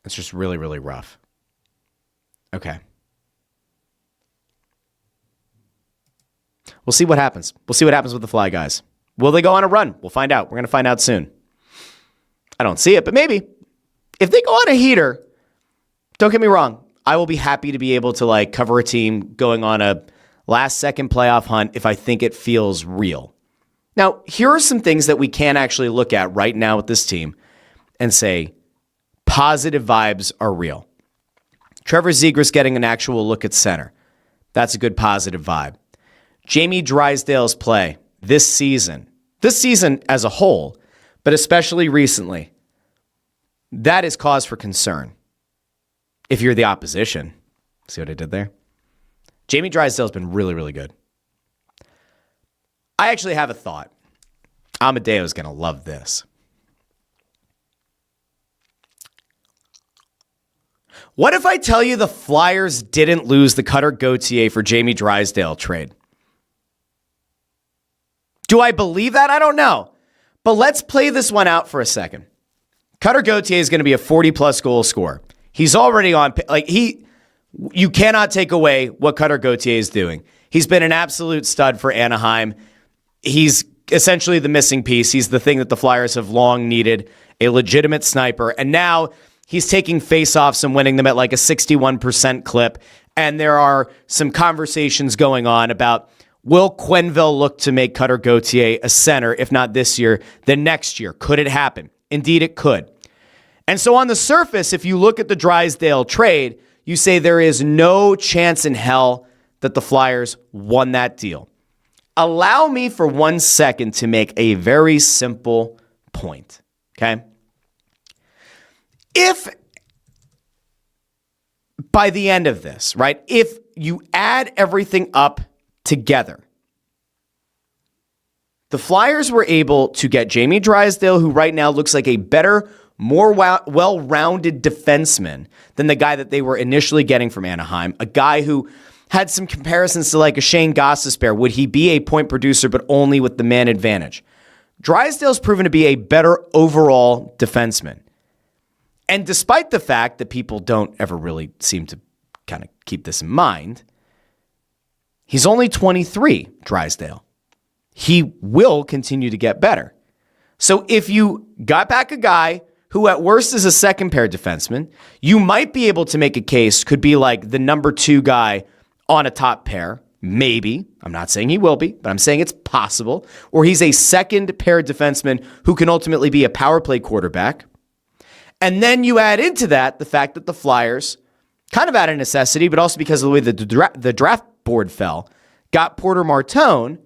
It's just really, really rough. Okay. We'll see what happens. We'll see what happens with the Fly guys. Will they go on a run? We'll find out. We're going to find out soon. I don't see it, but maybe. If they go on a heater, don't get me wrong, I will be happy to be able to cover a team going on a last-second playoff hunt if I think it feels real. Now, here are some things that we can actually look at right now with this team and say positive vibes are real. Trevor Zegras getting an actual look at center. That's a good positive vibe. Jamie Drysdale's play this season as a whole, but especially recently, that is cause for concern. If you're the opposition, see what I did there? Jamie Drysdale's been really, really good. I actually have a thought. Amadeo's going to love this. What if I tell you the Flyers didn't lose the Cutter Gauthier for Jamie Drysdale trade? Do I believe that? I don't know. But let's play this one out for a second. Cutter Gauthier is going to be a 40-plus goal scorer. He's already on... You cannot take away what Cutter Gauthier is doing. He's been an absolute stud for Anaheim. He's essentially the missing piece. He's the thing that the Flyers have long needed, a legitimate sniper. And now he's taking faceoffs and winning them at a 61% clip. And there are some conversations going on about, will Quenneville look to make Cutter Gauthier a center, if not this year, then next year? Could it happen? Indeed, it could. And so on the surface, if you look at the Drysdale trade, you say there is no chance in hell that the Flyers won that deal. Allow me for 1 second to make a very simple point, okay? If by the end of this, right, if you add everything up together, the Flyers were able to get Jamie Drysdale, who right now looks like a better, more well-rounded defenseman than the guy that they were initially getting from Anaheim, a guy who had some comparisons to a Shane Gostisbehere. Would he be a point producer, but only with the man advantage? Drysdale's proven to be a better overall defenseman. And despite the fact that people don't ever really seem to kind of keep this in mind, he's only 23, Drysdale. He will continue to get better. So if you got back a guy who at worst is a second pair defenseman, you might be able to make a case, could be the number 2 guy on a top pair. Maybe. I'm not saying he will be, but I'm saying it's possible. Or he's a second pair defenseman who can ultimately be a power play quarterback. And then you add into that the fact that the Flyers, kind of out of necessity, but also because of the way the draft board fell, got Porter Martone,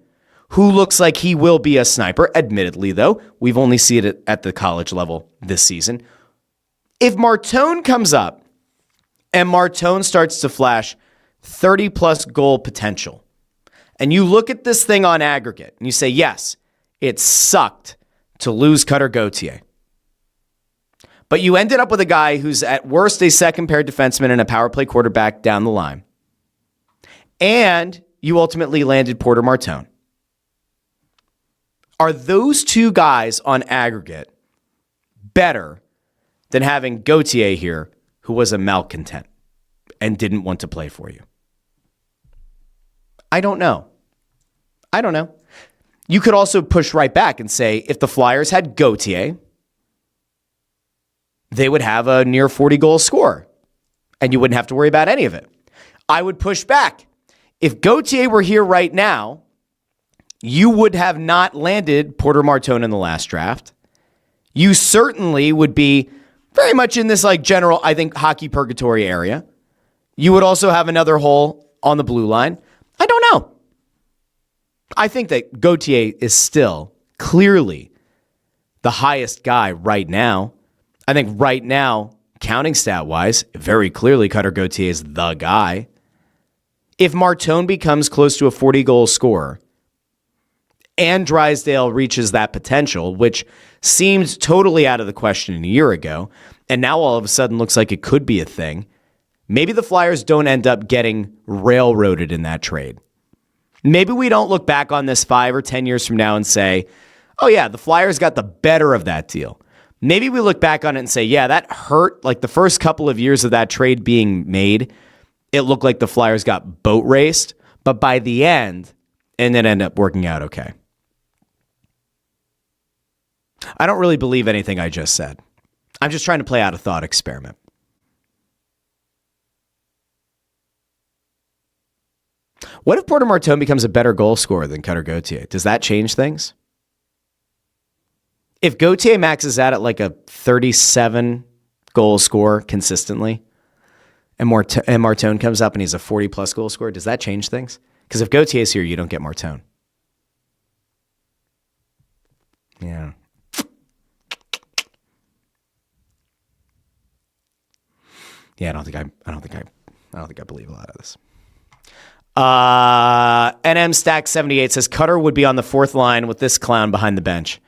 who looks like he will be a sniper. Admittedly, though, we've only seen it at the college level this season. If Martone comes up and Martone starts to flash 30-plus goal potential, and you look at this thing on aggregate, and you say, yes, it sucked to lose Cutter Gauthier. But you ended up with a guy who's at worst a second-pair defenseman and a power play quarterback down the line. And you ultimately landed Porter Martone. Are those 2 guys on aggregate better than having Gauthier here, who was a malcontent and didn't want to play for you? I don't know. You could also push right back and say, if the Flyers had Gauthier, they would have a near 40-goal score, and you wouldn't have to worry about any of it. I would push back. If Gauthier were here right now, you would have not landed Porter Martone in the last draft. You certainly would be very much in this like general, I think, hockey purgatory area. You would also have another hole on the blue line. I don't know. I think that Gauthier is still clearly the highest guy right now. I think right now, counting stat-wise, very clearly Cutter Gauthier is the guy. If Martone becomes close to a 40-goal scorer and Drysdale reaches that potential, which seemed totally out of the question a year ago, and now all of a sudden looks like it could be a thing, maybe the Flyers don't end up getting railroaded in that trade. Maybe we don't look back on this 5 or 10 years from now and say, oh yeah, the Flyers got the better of that deal. Maybe we look back on it and say, yeah, that hurt. Like the first couple of years of that trade being made, it looked like the Flyers got boat raced, but by the end, and then end up working out okay. I don't really believe anything I just said. I'm just trying to play out a thought experiment. What if Porter Martone becomes a better goal scorer than Cutter Gauthier? Does that change things? If Gauthier maxes out at like a 37 goal score consistently, and Martone comes up and he's a 40-plus goal scorer, does that change things? Because if Gautier's here, you don't get Martone. Yeah. Yeah, I don't think I believe a lot of this. NM Stack 78 says Cutter would be on the fourth line with this clown behind the bench.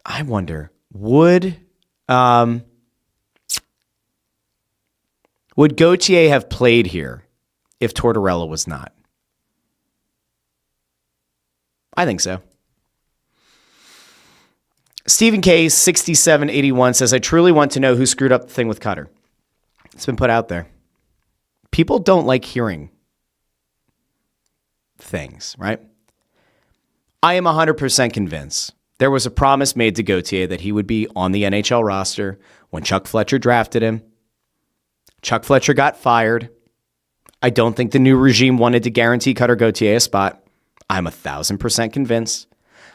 I wonder, would Gauthier have played here if Tortorella was not? I think so. Stephen K. 6781 says, I truly want to know who screwed up the thing with Cutter. It's been put out there. People don't like hearing things, right? I am 100% convinced there was a promise made to Gauthier that he would be on the NHL roster when Chuck Fletcher drafted him. Chuck Fletcher got fired. I don't think the new regime wanted to guarantee Cutter Gauthier a spot. I'm 1,000% convinced.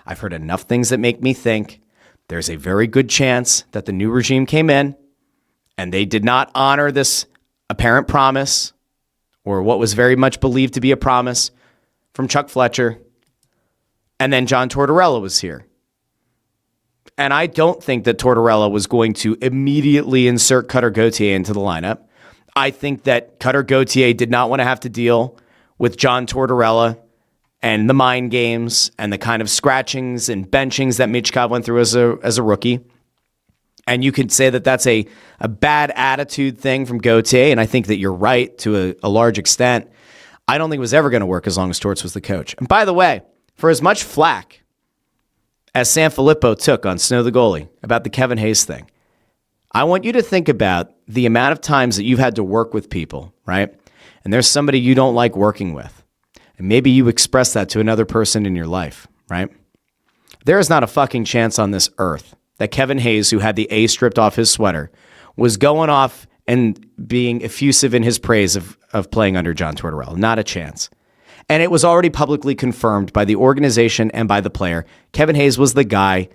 I've heard enough things that make me think there's a very good chance that the new regime came in and they did not honor this apparent promise, or what was very much believed to be a promise from Chuck Fletcher. And then John Tortorella was here. And I don't think that Tortorella was going to immediately insert Cutter Gauthier into the lineup. I think that Cutter Gauthier did not want to have to deal with John Tortorella and the mind games and the kind of scratchings and benchings that Michkov went through as a rookie. And you could say that that's a bad attitude thing from Gauthier, and I think that you're right to a large extent. I don't think it was ever going to work as long as Torts was the coach. And by the way, for as much flack as Sanfilippo took on Snow the goalie about the Kevin Hayes thing, I want you to think about the amount of times that you've had to work with people, right? And there's somebody you don't like working with. And maybe you express that to another person in your life, right? There is not a fucking chance on this earth that Kevin Hayes, who had the A stripped off his sweater, was going off and being effusive in his praise of playing under John Tortorella. Not a chance. And it was already publicly confirmed by the organization and by the player. Kevin Hayes was the guy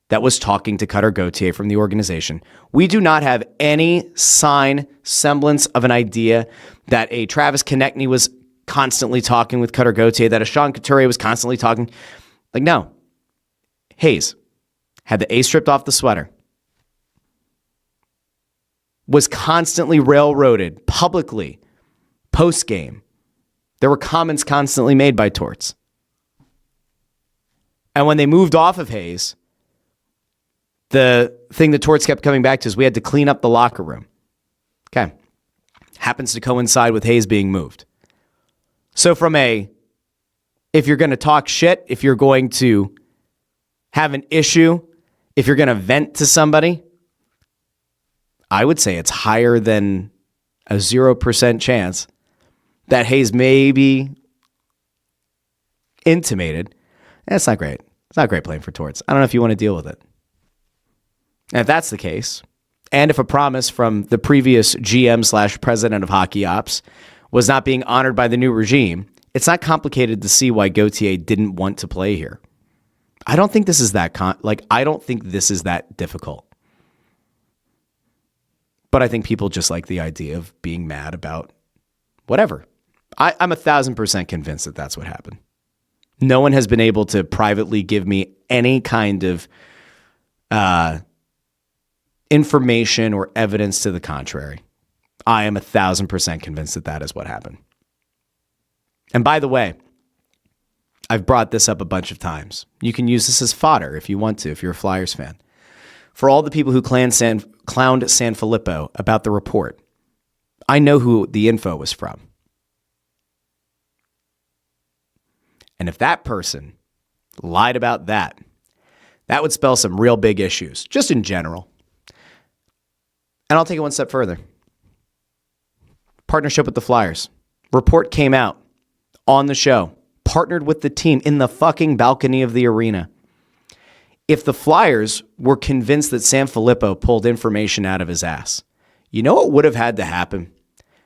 that was talking to Cutter Gauthier from the organization. We do not have any semblance of an idea that a Travis Konechny was constantly talking with Cutter Gauthier, that a Sean Couturier was constantly talking. Like, no. Hayes had the A stripped off the sweater, was constantly railroaded publicly post-game. There were comments constantly made by Torts. And when they moved off of Hayes, the thing that Torts kept coming back to is we had to clean up the locker room. Okay. Happens to coincide with Hayes being moved. So if you're going to talk shit, if you're going to have an issue, if you're going to vent to somebody, I would say it's higher than a 0% chance that Hayes maybe intimated It's not great. It's not great playing for Torts. I don't know if you want to deal with it. And if that's the case, and if a promise from the previous GM/president of hockey ops was not being honored by the new regime, it's not complicated to see why Gauthier didn't want to play here. I don't think this is that I don't think this is that difficult. But I think people just like the idea of being mad about whatever. I'm 1,000% convinced that that's what happened. No one has been able to privately give me any kind of information or evidence to the contrary. I am 1,000% convinced that that is what happened. And by the way, I've brought this up a bunch of times. You can use this as fodder if you want to, if you're a Flyers fan. For all the people who clowned Sanfilippo about the report, I know who the info was from. And if that person lied about that, that would spell some real big issues, just in general. And I'll take it one step further. Partnership with the Flyers. Report came out on the show. Partnered with the team in the fucking balcony of the arena. If the Flyers were convinced that Sanfilippo pulled information out of his ass, you know what would have had to happen?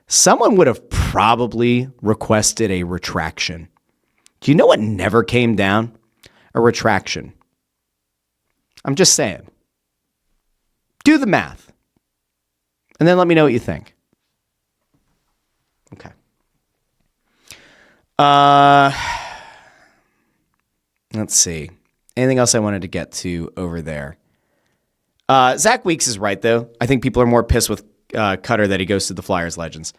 Someone would have probably requested a retraction. Do you know what never came down? A retraction. I'm just saying. Do the math. And then let me know what you think. Okay. Let's see. Anything else I wanted to get to over there? Zach Weeks is right, though. I think people are more pissed with Cutter that he goes to the Flyers Legends.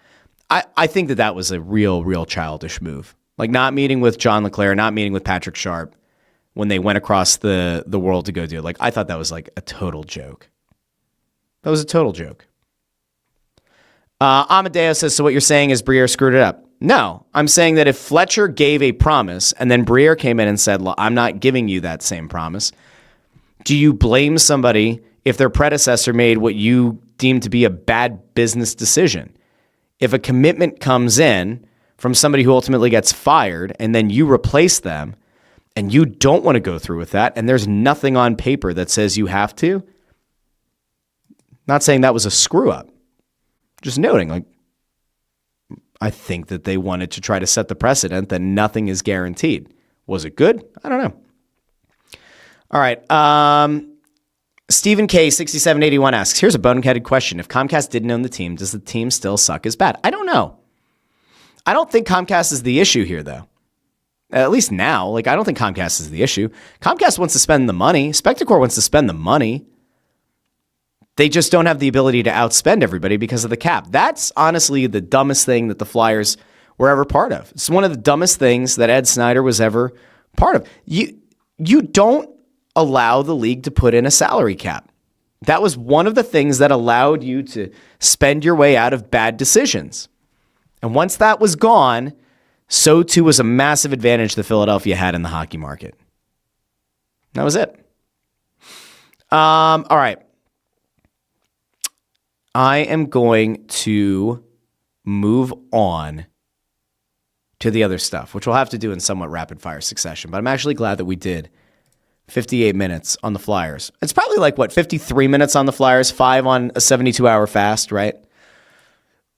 I think that was a real childish move. Like not meeting with John LeClaire, not meeting with Patrick Sharp when they went across the world to go do it. Like I thought that was like a total joke. That was a total joke. Amadeo says, so what you're saying is Briere screwed it up. No, I'm saying that if Fletcher gave a promise and then Briere came in and said, I'm not giving you that same promise, do you blame somebody if their predecessor made what you deem to be a bad business decision? If a commitment comes in from somebody who ultimately gets fired and then you replace them and you don't want to go through with that and there's nothing on paper that says you have to, not saying that was a screw up, just noting like, I think that they wanted to try to set the precedent that nothing is guaranteed. Was it good? I don't know. All right. Stephen K. 6781 asks, here's a boneheaded question. If Comcast didn't own the team, does the team still suck as bad? I don't know. I don't think Comcast is the issue here, though. At least now. Like, I don't think Comcast is the issue. Comcast wants to spend the money. Spectacor wants to spend the money. They just don't have the ability to outspend everybody because of the cap. That's honestly the dumbest thing that the Flyers were ever part of. It's one of the dumbest things that Ed Snyder was ever part of. You don't allow the league to put in a salary cap. That was one of the things that allowed you to spend your way out of bad decisions. And once that was gone, so too was a massive advantage that Philadelphia had in the hockey market. That was it. All right. I am going to move on to the other stuff, which we'll have to do in somewhat rapid fire succession. But I'm actually glad that we did 58 minutes on the Flyers. It's probably like, 53 minutes on the Flyers, 5 on a 72-hour fast, right?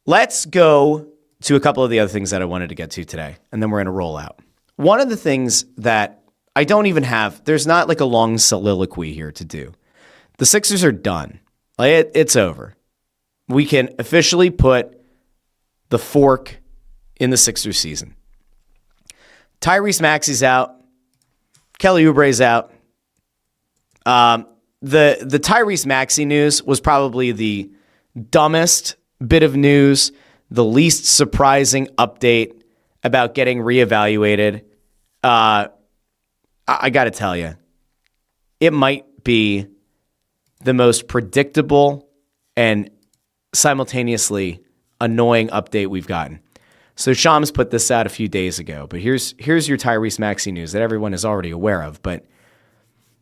Let's go to a couple of the other things that I wanted to get to today, and then we're going to roll out. One of the things that I don't even have, there's not like a long soliloquy here to do. The Sixers are done. It's over. We can officially put the fork in the Sixers season. Tyrese Maxey's out. Kelly Oubre's out. The Tyrese Maxey news was probably the dumbest bit of news, the least surprising update about getting reevaluated. I got to tell you, it might be the most predictable and simultaneously annoying update we've gotten. So Shams put this out a few days ago, but here's your Tyrese Maxey news that everyone is already aware of. But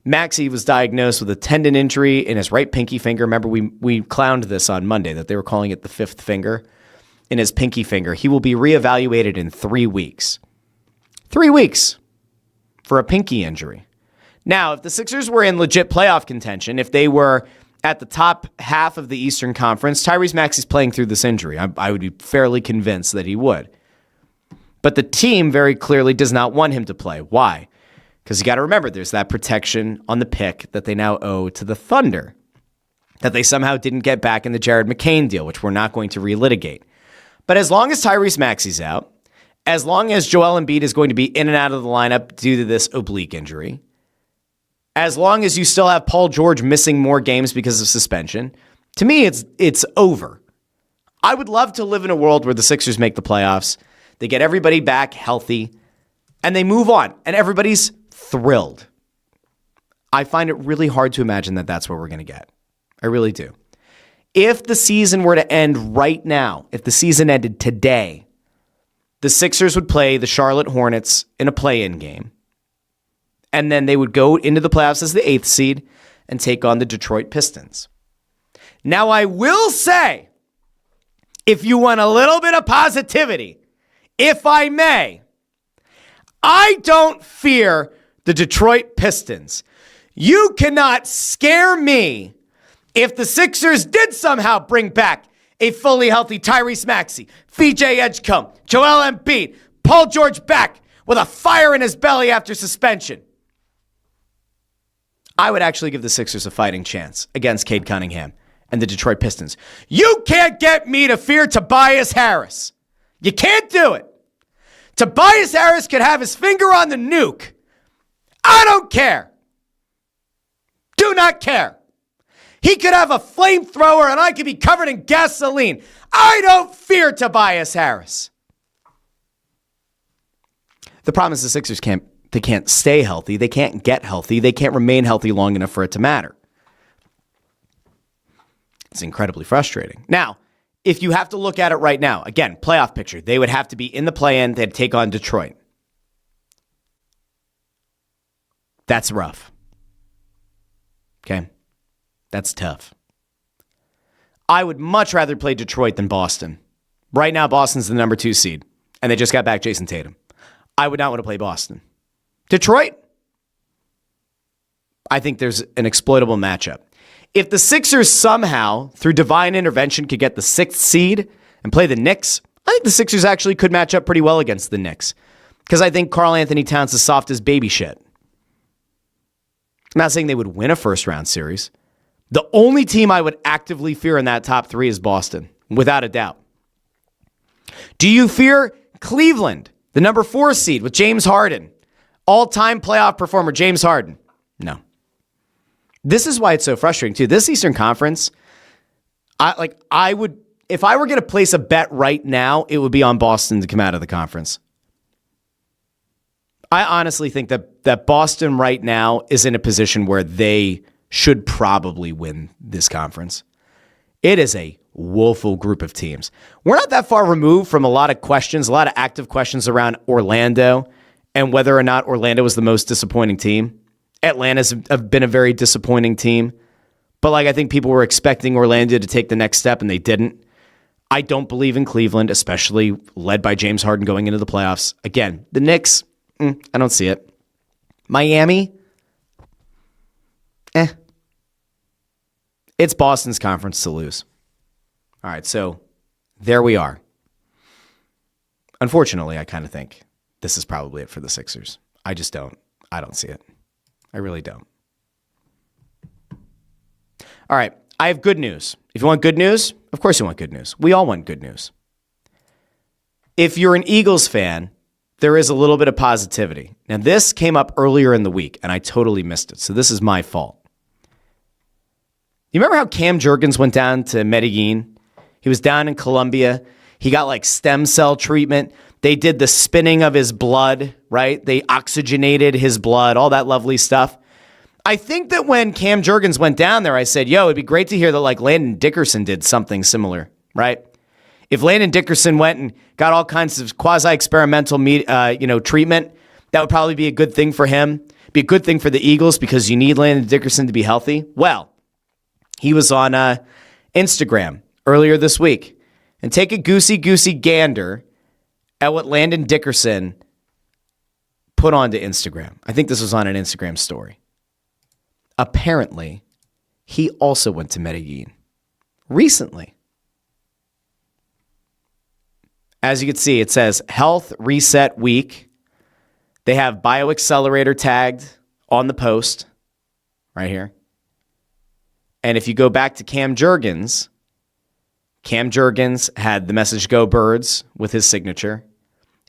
Maxey was diagnosed with a tendon injury in his right pinky finger. Remember, we clowned this on Monday that they were calling it the fifth finger in his pinky finger. He will be reevaluated in 3 weeks. 3 weeks. for a pinky injury. Now, if the Sixers were in legit playoff contention, if they were at the top half of the Eastern Conference, Tyrese Maxey's playing through this injury. I would be fairly convinced that he would. But the team very clearly does not want him to play. Why? Because you got to remember, there's that protection on the pick that they now owe to the Thunder that they somehow didn't get back in the Jared McCain deal, which we're not going to relitigate. But as long as Tyrese Maxey's out, as long as Joel Embiid is going to be in and out of the lineup due to this oblique injury, as long as you still have Paul George missing more games because of suspension, to me, it's over. I would love to live in a world where the Sixers make the playoffs, they get everybody back healthy, and they move on, and everybody's thrilled. I find it really hard to imagine that that's what we're going to get. I really do. If the season were to end right now, if the season ended today, the Sixers would play the Charlotte Hornets in a play-in game. And then they would go into the playoffs as the 8th seed and take on the Detroit Pistons. Now, I will say, if you want a little bit of positivity, if I may, I don't fear the Detroit Pistons. You cannot scare me if the Sixers did somehow bring back a fully healthy Tyrese Maxey, VJ Edgecombe, Joel Embiid, Paul George back with a fire in his belly after suspension. I would actually give the Sixers a fighting chance against Cade Cunningham and the Detroit Pistons. You can't get me to fear Tobias Harris. You can't do it. Tobias Harris could have his finger on the nuke. I don't care. Do not care. He could have a flamethrower and I could be covered in gasoline. I don't fear Tobias Harris. The problem is the Sixers can't stay healthy. They can't get healthy. They can't remain healthy long enough for it to matter. It's incredibly frustrating. Now, if you have to look at it right now, again, playoff picture, they would have to be in the play-in. They'd take on Detroit. That's rough. Okay? That's tough. I would much rather play Detroit than Boston. Right now, Boston's the number 2 seed, and they just got back Jason Tatum. I would not want to play Boston. Detroit, I think there's an exploitable matchup. If the Sixers somehow, through divine intervention, could get the 6th seed and play the Knicks, I think the Sixers actually could match up pretty well against the Knicks. Because I think Karl Anthony Towns is soft as baby shit. I'm not saying they would win a first-round series. The only team I would actively fear in that top 3 is Boston, without a doubt. Do you fear Cleveland, the number 4 seed with James Harden? All-time playoff performer, James Harden. No. This is why it's so frustrating, too. This Eastern Conference, I would, if I were going to place a bet right now, it would be on Boston to come out of the conference. I honestly think that Boston right now is in a position where they should probably win this conference. It is a woeful group of teams. We're not that far removed from a lot of questions, a lot of active questions around Orlando and whether or not Orlando was the most disappointing team. Atlanta's been a very disappointing team. But I think people were expecting Orlando to take the next step, and they didn't. I don't believe in Cleveland, especially led by James Harden going into the playoffs. Again, the Knicks, I don't see it. Miami, It's Boston's conference to lose. All right, so there we are. Unfortunately, I kind of think this is probably it for the Sixers. I don't see it. I really don't. All right, I have good news. If you want good news, of course you want good news. We all want good news. If you're an Eagles fan, there is a little bit of positivity. Now, this came up earlier in the week, and I totally missed it, so this is my fault. You remember how Cam Jurgens went down to Medellin? He was down in Colombia. He got stem cell treatment. They did the spinning of his blood, right? They oxygenated his blood, all that lovely stuff. I think that when Cam Jurgens went down there, I said, it'd be great to hear that Landon Dickerson did something similar, right? If Landon Dickerson went and got all kinds of quasi-experimental treatment, that would probably be a good thing for him, be a good thing for the Eagles because you need Landon Dickerson to be healthy. Well, he was on Instagram earlier this week. And take a goosey gander at what Landon Dickerson put onto Instagram. I think this was on an Instagram story. Apparently, he also went to Medellin recently. As you can see, it says Health Reset Week. They have BioAccelerator tagged on the post right here. And if you go back to Cam Jurgens had the message Go Birds with his signature.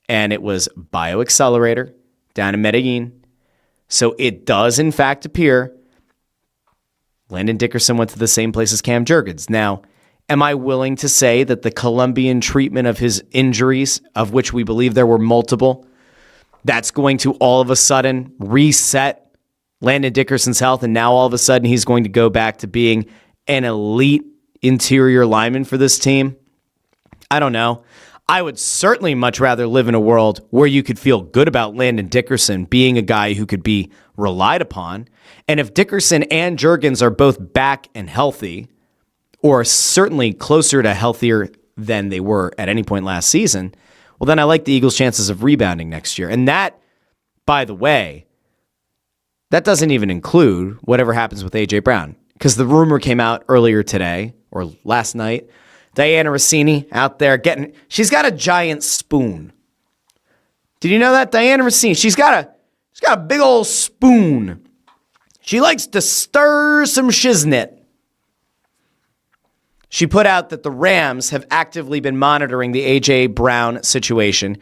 And it was BioAccelerator down in Medellin. So it does, in fact, appear Landon Dickerson went to the same place as Cam Jurgens. Now, am I willing to say that the Colombian treatment of his injuries, of which we believe there were multiple, that's going to all of a sudden reset Landon Dickerson's health, and now all of a sudden he's going to go back to being an elite interior lineman for this team? I don't know. I would certainly much rather live in a world where you could feel good about Landon Dickerson being a guy who could be relied upon. And if Dickerson and Jurgens are both back and healthy, or certainly closer to healthier than they were at any point last season, well, then I like the Eagles' chances of rebounding next year. And that, by the way, that doesn't even include whatever happens with A.J. Brown. Because the rumor came out earlier today, or last night, Diana Rossini out there she's got a giant spoon. Did you know that? Diana Rossini, she's got a big old spoon. She likes to stir some shiznit. She put out that the Rams have actively been monitoring the A.J. Brown situation,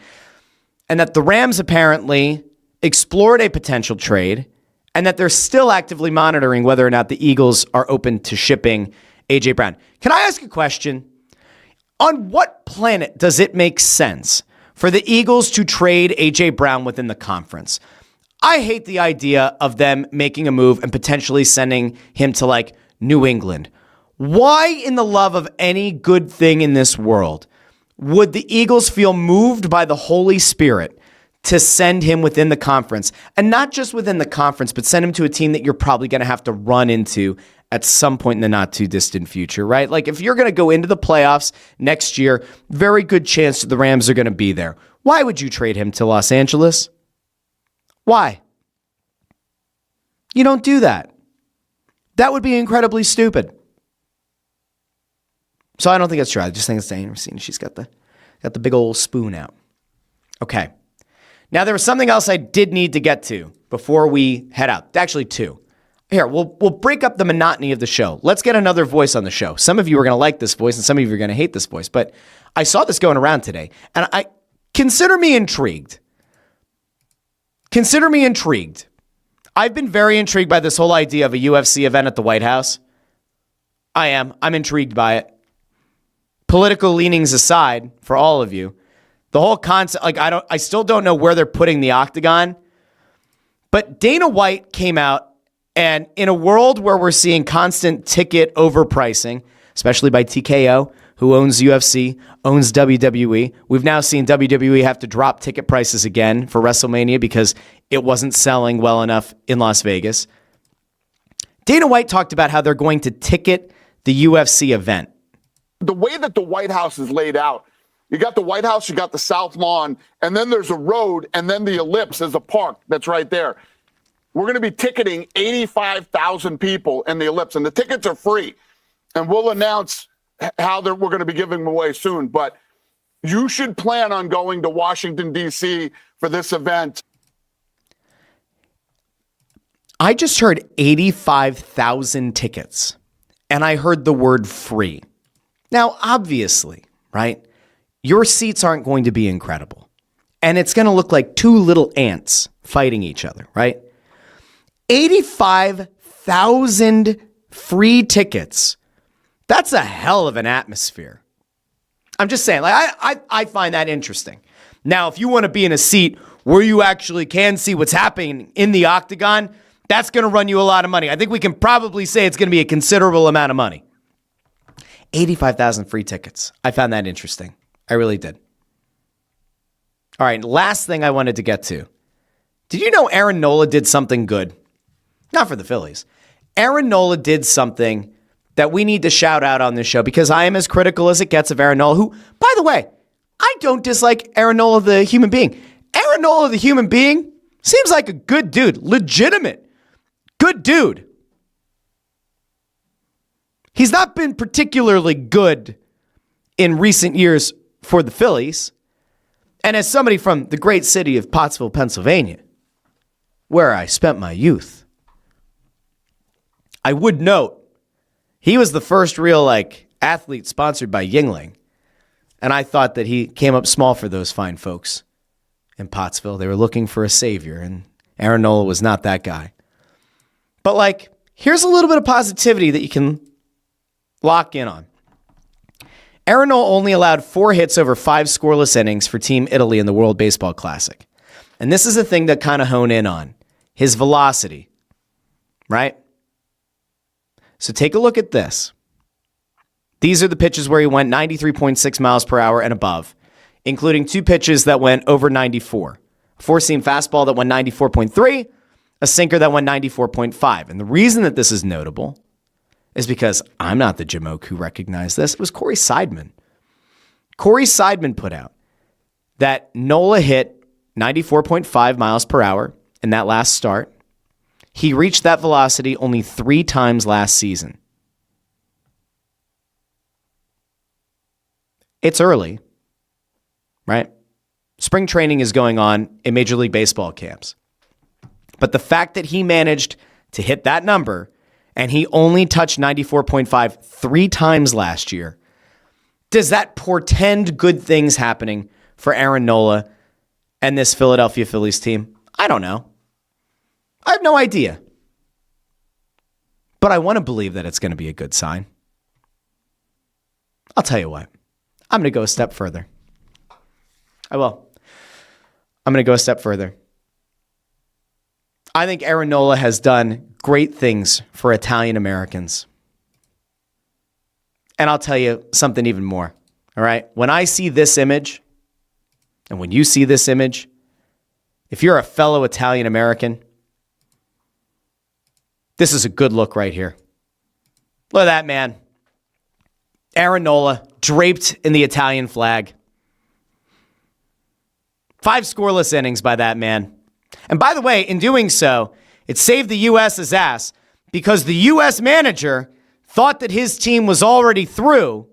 and that the Rams apparently explored a potential trade, and that they're still actively monitoring whether or not the Eagles are open to shipping A.J. Brown. Can I ask a question? On what planet does it make sense for the Eagles to trade A.J. Brown within the conference? I hate the idea of them making a move and potentially sending him to like New England. Why in the love of any good thing in this world would the Eagles feel moved by the Holy Spirit to send him within the conference? And not just within the conference, but send him to a team that you're probably going to have to run into at some point in the not too distant future, right? Like if you're going to go into the playoffs next year, very good chance the Rams are going to be there. Why would you trade him to Los Angeles? Why? You don't do that. That would be incredibly stupid. So I don't think it's true. I just think it's Diana Rossini. She's got the big old spoon out. Okay. Now there was something else I did need to get to before we head out. Actually, two. Here, we'll break up the monotony of the show. Let's get another voice on the show. Some of you are going to like this voice, and some of you are going to hate this voice. But I saw this going around today, and I consider me intrigued. Consider me intrigued. I've been very intrigued by this whole idea of a UFC event at the White House. I am. I'm intrigued by it. Political leanings aside, for all of you, the whole concept, like I still don't know where they're putting the octagon. But Dana White came out, and in a world where we're seeing constant ticket overpricing, especially by TKO, who owns UFC, owns WWE, we've now seen WWE have to drop ticket prices again for WrestleMania because it wasn't selling well enough in Las Vegas. Dana White talked about how they're going to ticket the UFC event. The way that the White House is laid out, you got the White House, you got the South Lawn, and then there's a road, and then the ellipse is a park that's right there. We're going to be ticketing 85,000 people in the ellipse, and the tickets are free. And we'll announce how we're going to be giving them away soon. But you should plan on going to Washington, D.C. for this event. I just heard 85,000 tickets, and I heard the word free. Now, obviously, right, your seats aren't going to be incredible. And it's going to look like two little ants fighting each other, right? 85,000 free tickets. That's a hell of an atmosphere. I'm just saying, like I find that interesting. Now, if you want to be in a seat where you actually can see what's happening in the octagon, that's going to run you a lot of money. I think we can probably say it's going to be a considerable amount of money. 85,000 free tickets. I found that interesting. I really did. All right, last thing I wanted to get to. Did you know Aaron Nola did something good? Not for the Phillies. Aaron Nola did something that we need to shout out on this show because I am as critical as it gets of Aaron Nola, who, by the way, I don't dislike Aaron Nola, the human being. Aaron Nola, the human being, Seems like a good dude. Legitimate. Good dude. He's not been particularly good in recent years for the Phillies. And as somebody from the great city of Pottsville, Pennsylvania, where I spent my youth, I would note he was the first real athlete sponsored by Yingling. And I thought that he came up small for those fine folks in Pottsville. They were looking for a savior, and Aaron Nola was not that guy. But here's a little bit of positivity that you can lock in on. Aaron Nola only allowed 4 hits over 5 scoreless innings for Team Italy in the World Baseball Classic. And this is a thing to kind of hone in on. His velocity, right? So take a look at this. These are the pitches where he went 93.6 miles per hour and above, including 2 pitches that went over 94. A 4-seam fastball that went 94.3, a sinker that went 94.5. And the reason that this is notable is because I'm not the Jamoke who recognized this. It was Corey Seidman. Corey Seidman put out that Nola hit 94.5 miles per hour in that last start. He reached that velocity only 3 times last season. It's early, right? Spring training is going on in Major League Baseball camps. But the fact that he managed to hit that number and he only touched 94.5 3 times last year, does that portend good things happening for Aaron Nola and this Philadelphia Phillies team? I don't know. I have no idea. But I want to believe that it's going to be a good sign. I'll tell you what. I'm going to go a step further. I will. I'm going to go a step further. I think Aaron Nola has done great things for Italian Americans. And I'll tell you something even more. All right? When I see this image, and when you see this image, if you're a fellow Italian American, this is a good look right here. Look at that, man. Aaron Nola, draped in the Italian flag. 5 scoreless innings by that man. And by the way, in doing so, it saved the U.S.'s ass because the U.S. manager thought that his team was already through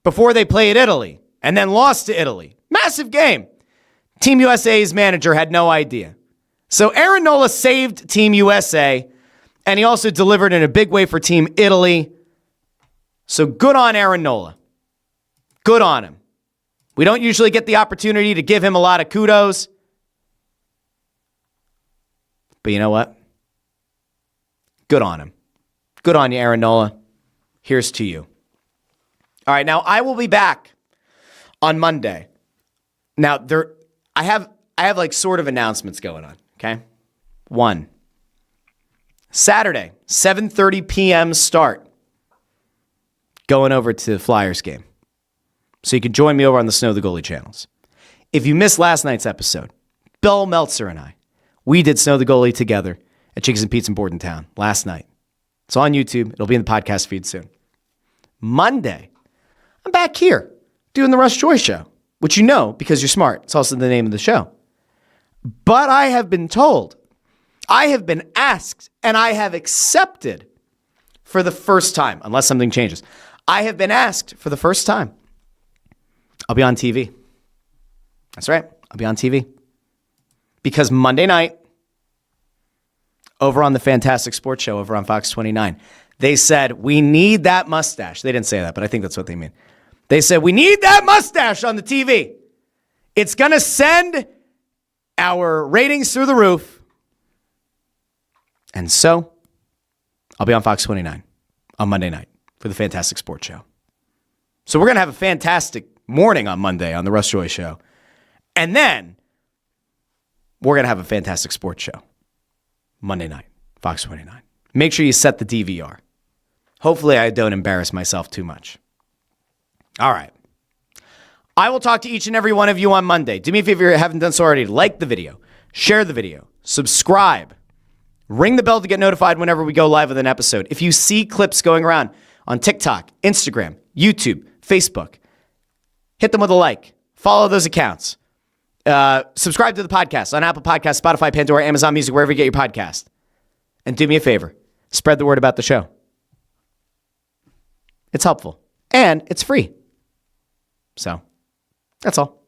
before they played Italy and then lost to Italy. Massive game. Team USA's manager had no idea. So Aaron Nola saved Team USA, and he also delivered in a big way for Team Italy. So good on Aaron Nola. Good on him. We don't usually get the opportunity to give him a lot of kudos. But you know what? Good on him. Good on you, Aaron Nola. Here's to you. All right, now I will be back on Monday. Now I have sort of announcements going on, okay? 1. Saturday, 7:30 p.m. start. Going over to the Flyers game. So you can join me over on the Snow the Goalie channels. If you missed last night's episode, Bill Meltzer and I, we did Snow the Goalie together at Chicks and Pete's in Bordentown last night. It's on YouTube. It'll be in the podcast feed soon. Monday, I'm back here doing the Russ Joy Show, which you know because you're smart. It's also the name of the show. But I have been told, I have been asked, and I have accepted for the first time, unless something changes. I have been asked for the first time. I'll be on TV. That's right. I'll be on TV. Because Monday night, over on the Fantastic Sports Show over on Fox 29, they said, we need that mustache. They didn't say that, but I think that's what they mean. They said, we need that mustache on the TV. It's going to send our ratings through the roof. And so, I'll be on Fox 29 on Monday night for the Fantastic Sports Show. So we're going to have a fantastic morning on Monday on the Russ Joy Show. And then we're going to have a fantastic sports show Monday night, Fox 29. Make sure you set the DVR. Hopefully I don't embarrass myself too much. All right. I will talk to each and every one of you on Monday. Do me a favor if you haven't done so already. Like the video, share the video, subscribe, ring the bell to get notified whenever we go live with an episode. If you see clips going around on TikTok, Instagram, YouTube, Facebook, hit them with a like. Follow those accounts. Subscribe to the podcast on Apple Podcasts, Spotify, Pandora, Amazon Music, wherever you get your podcast. And do me a favor. Spread the word about the show. It's helpful. And it's free. So, that's all.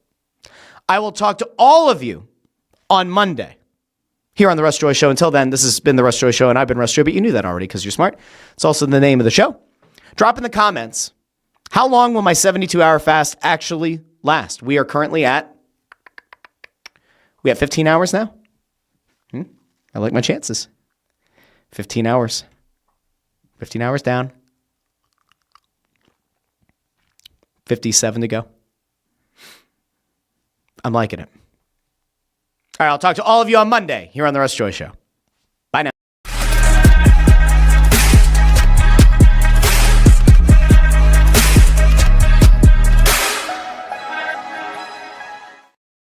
I will talk to all of you on Monday here on The Russ Joy Show. Until then, this has been The Russ Joy Show, and I've been Russ Joy, but you knew that already because you're smart. It's also the name of the show. Drop in the comments, how long will my 72-hour fast actually last? We are currently at 15 hours now. I like my chances. 15 hours. 15 hours down. 57 to go. I'm liking it. All right, I'll talk to all of you on Monday here on The Russ Joy Show.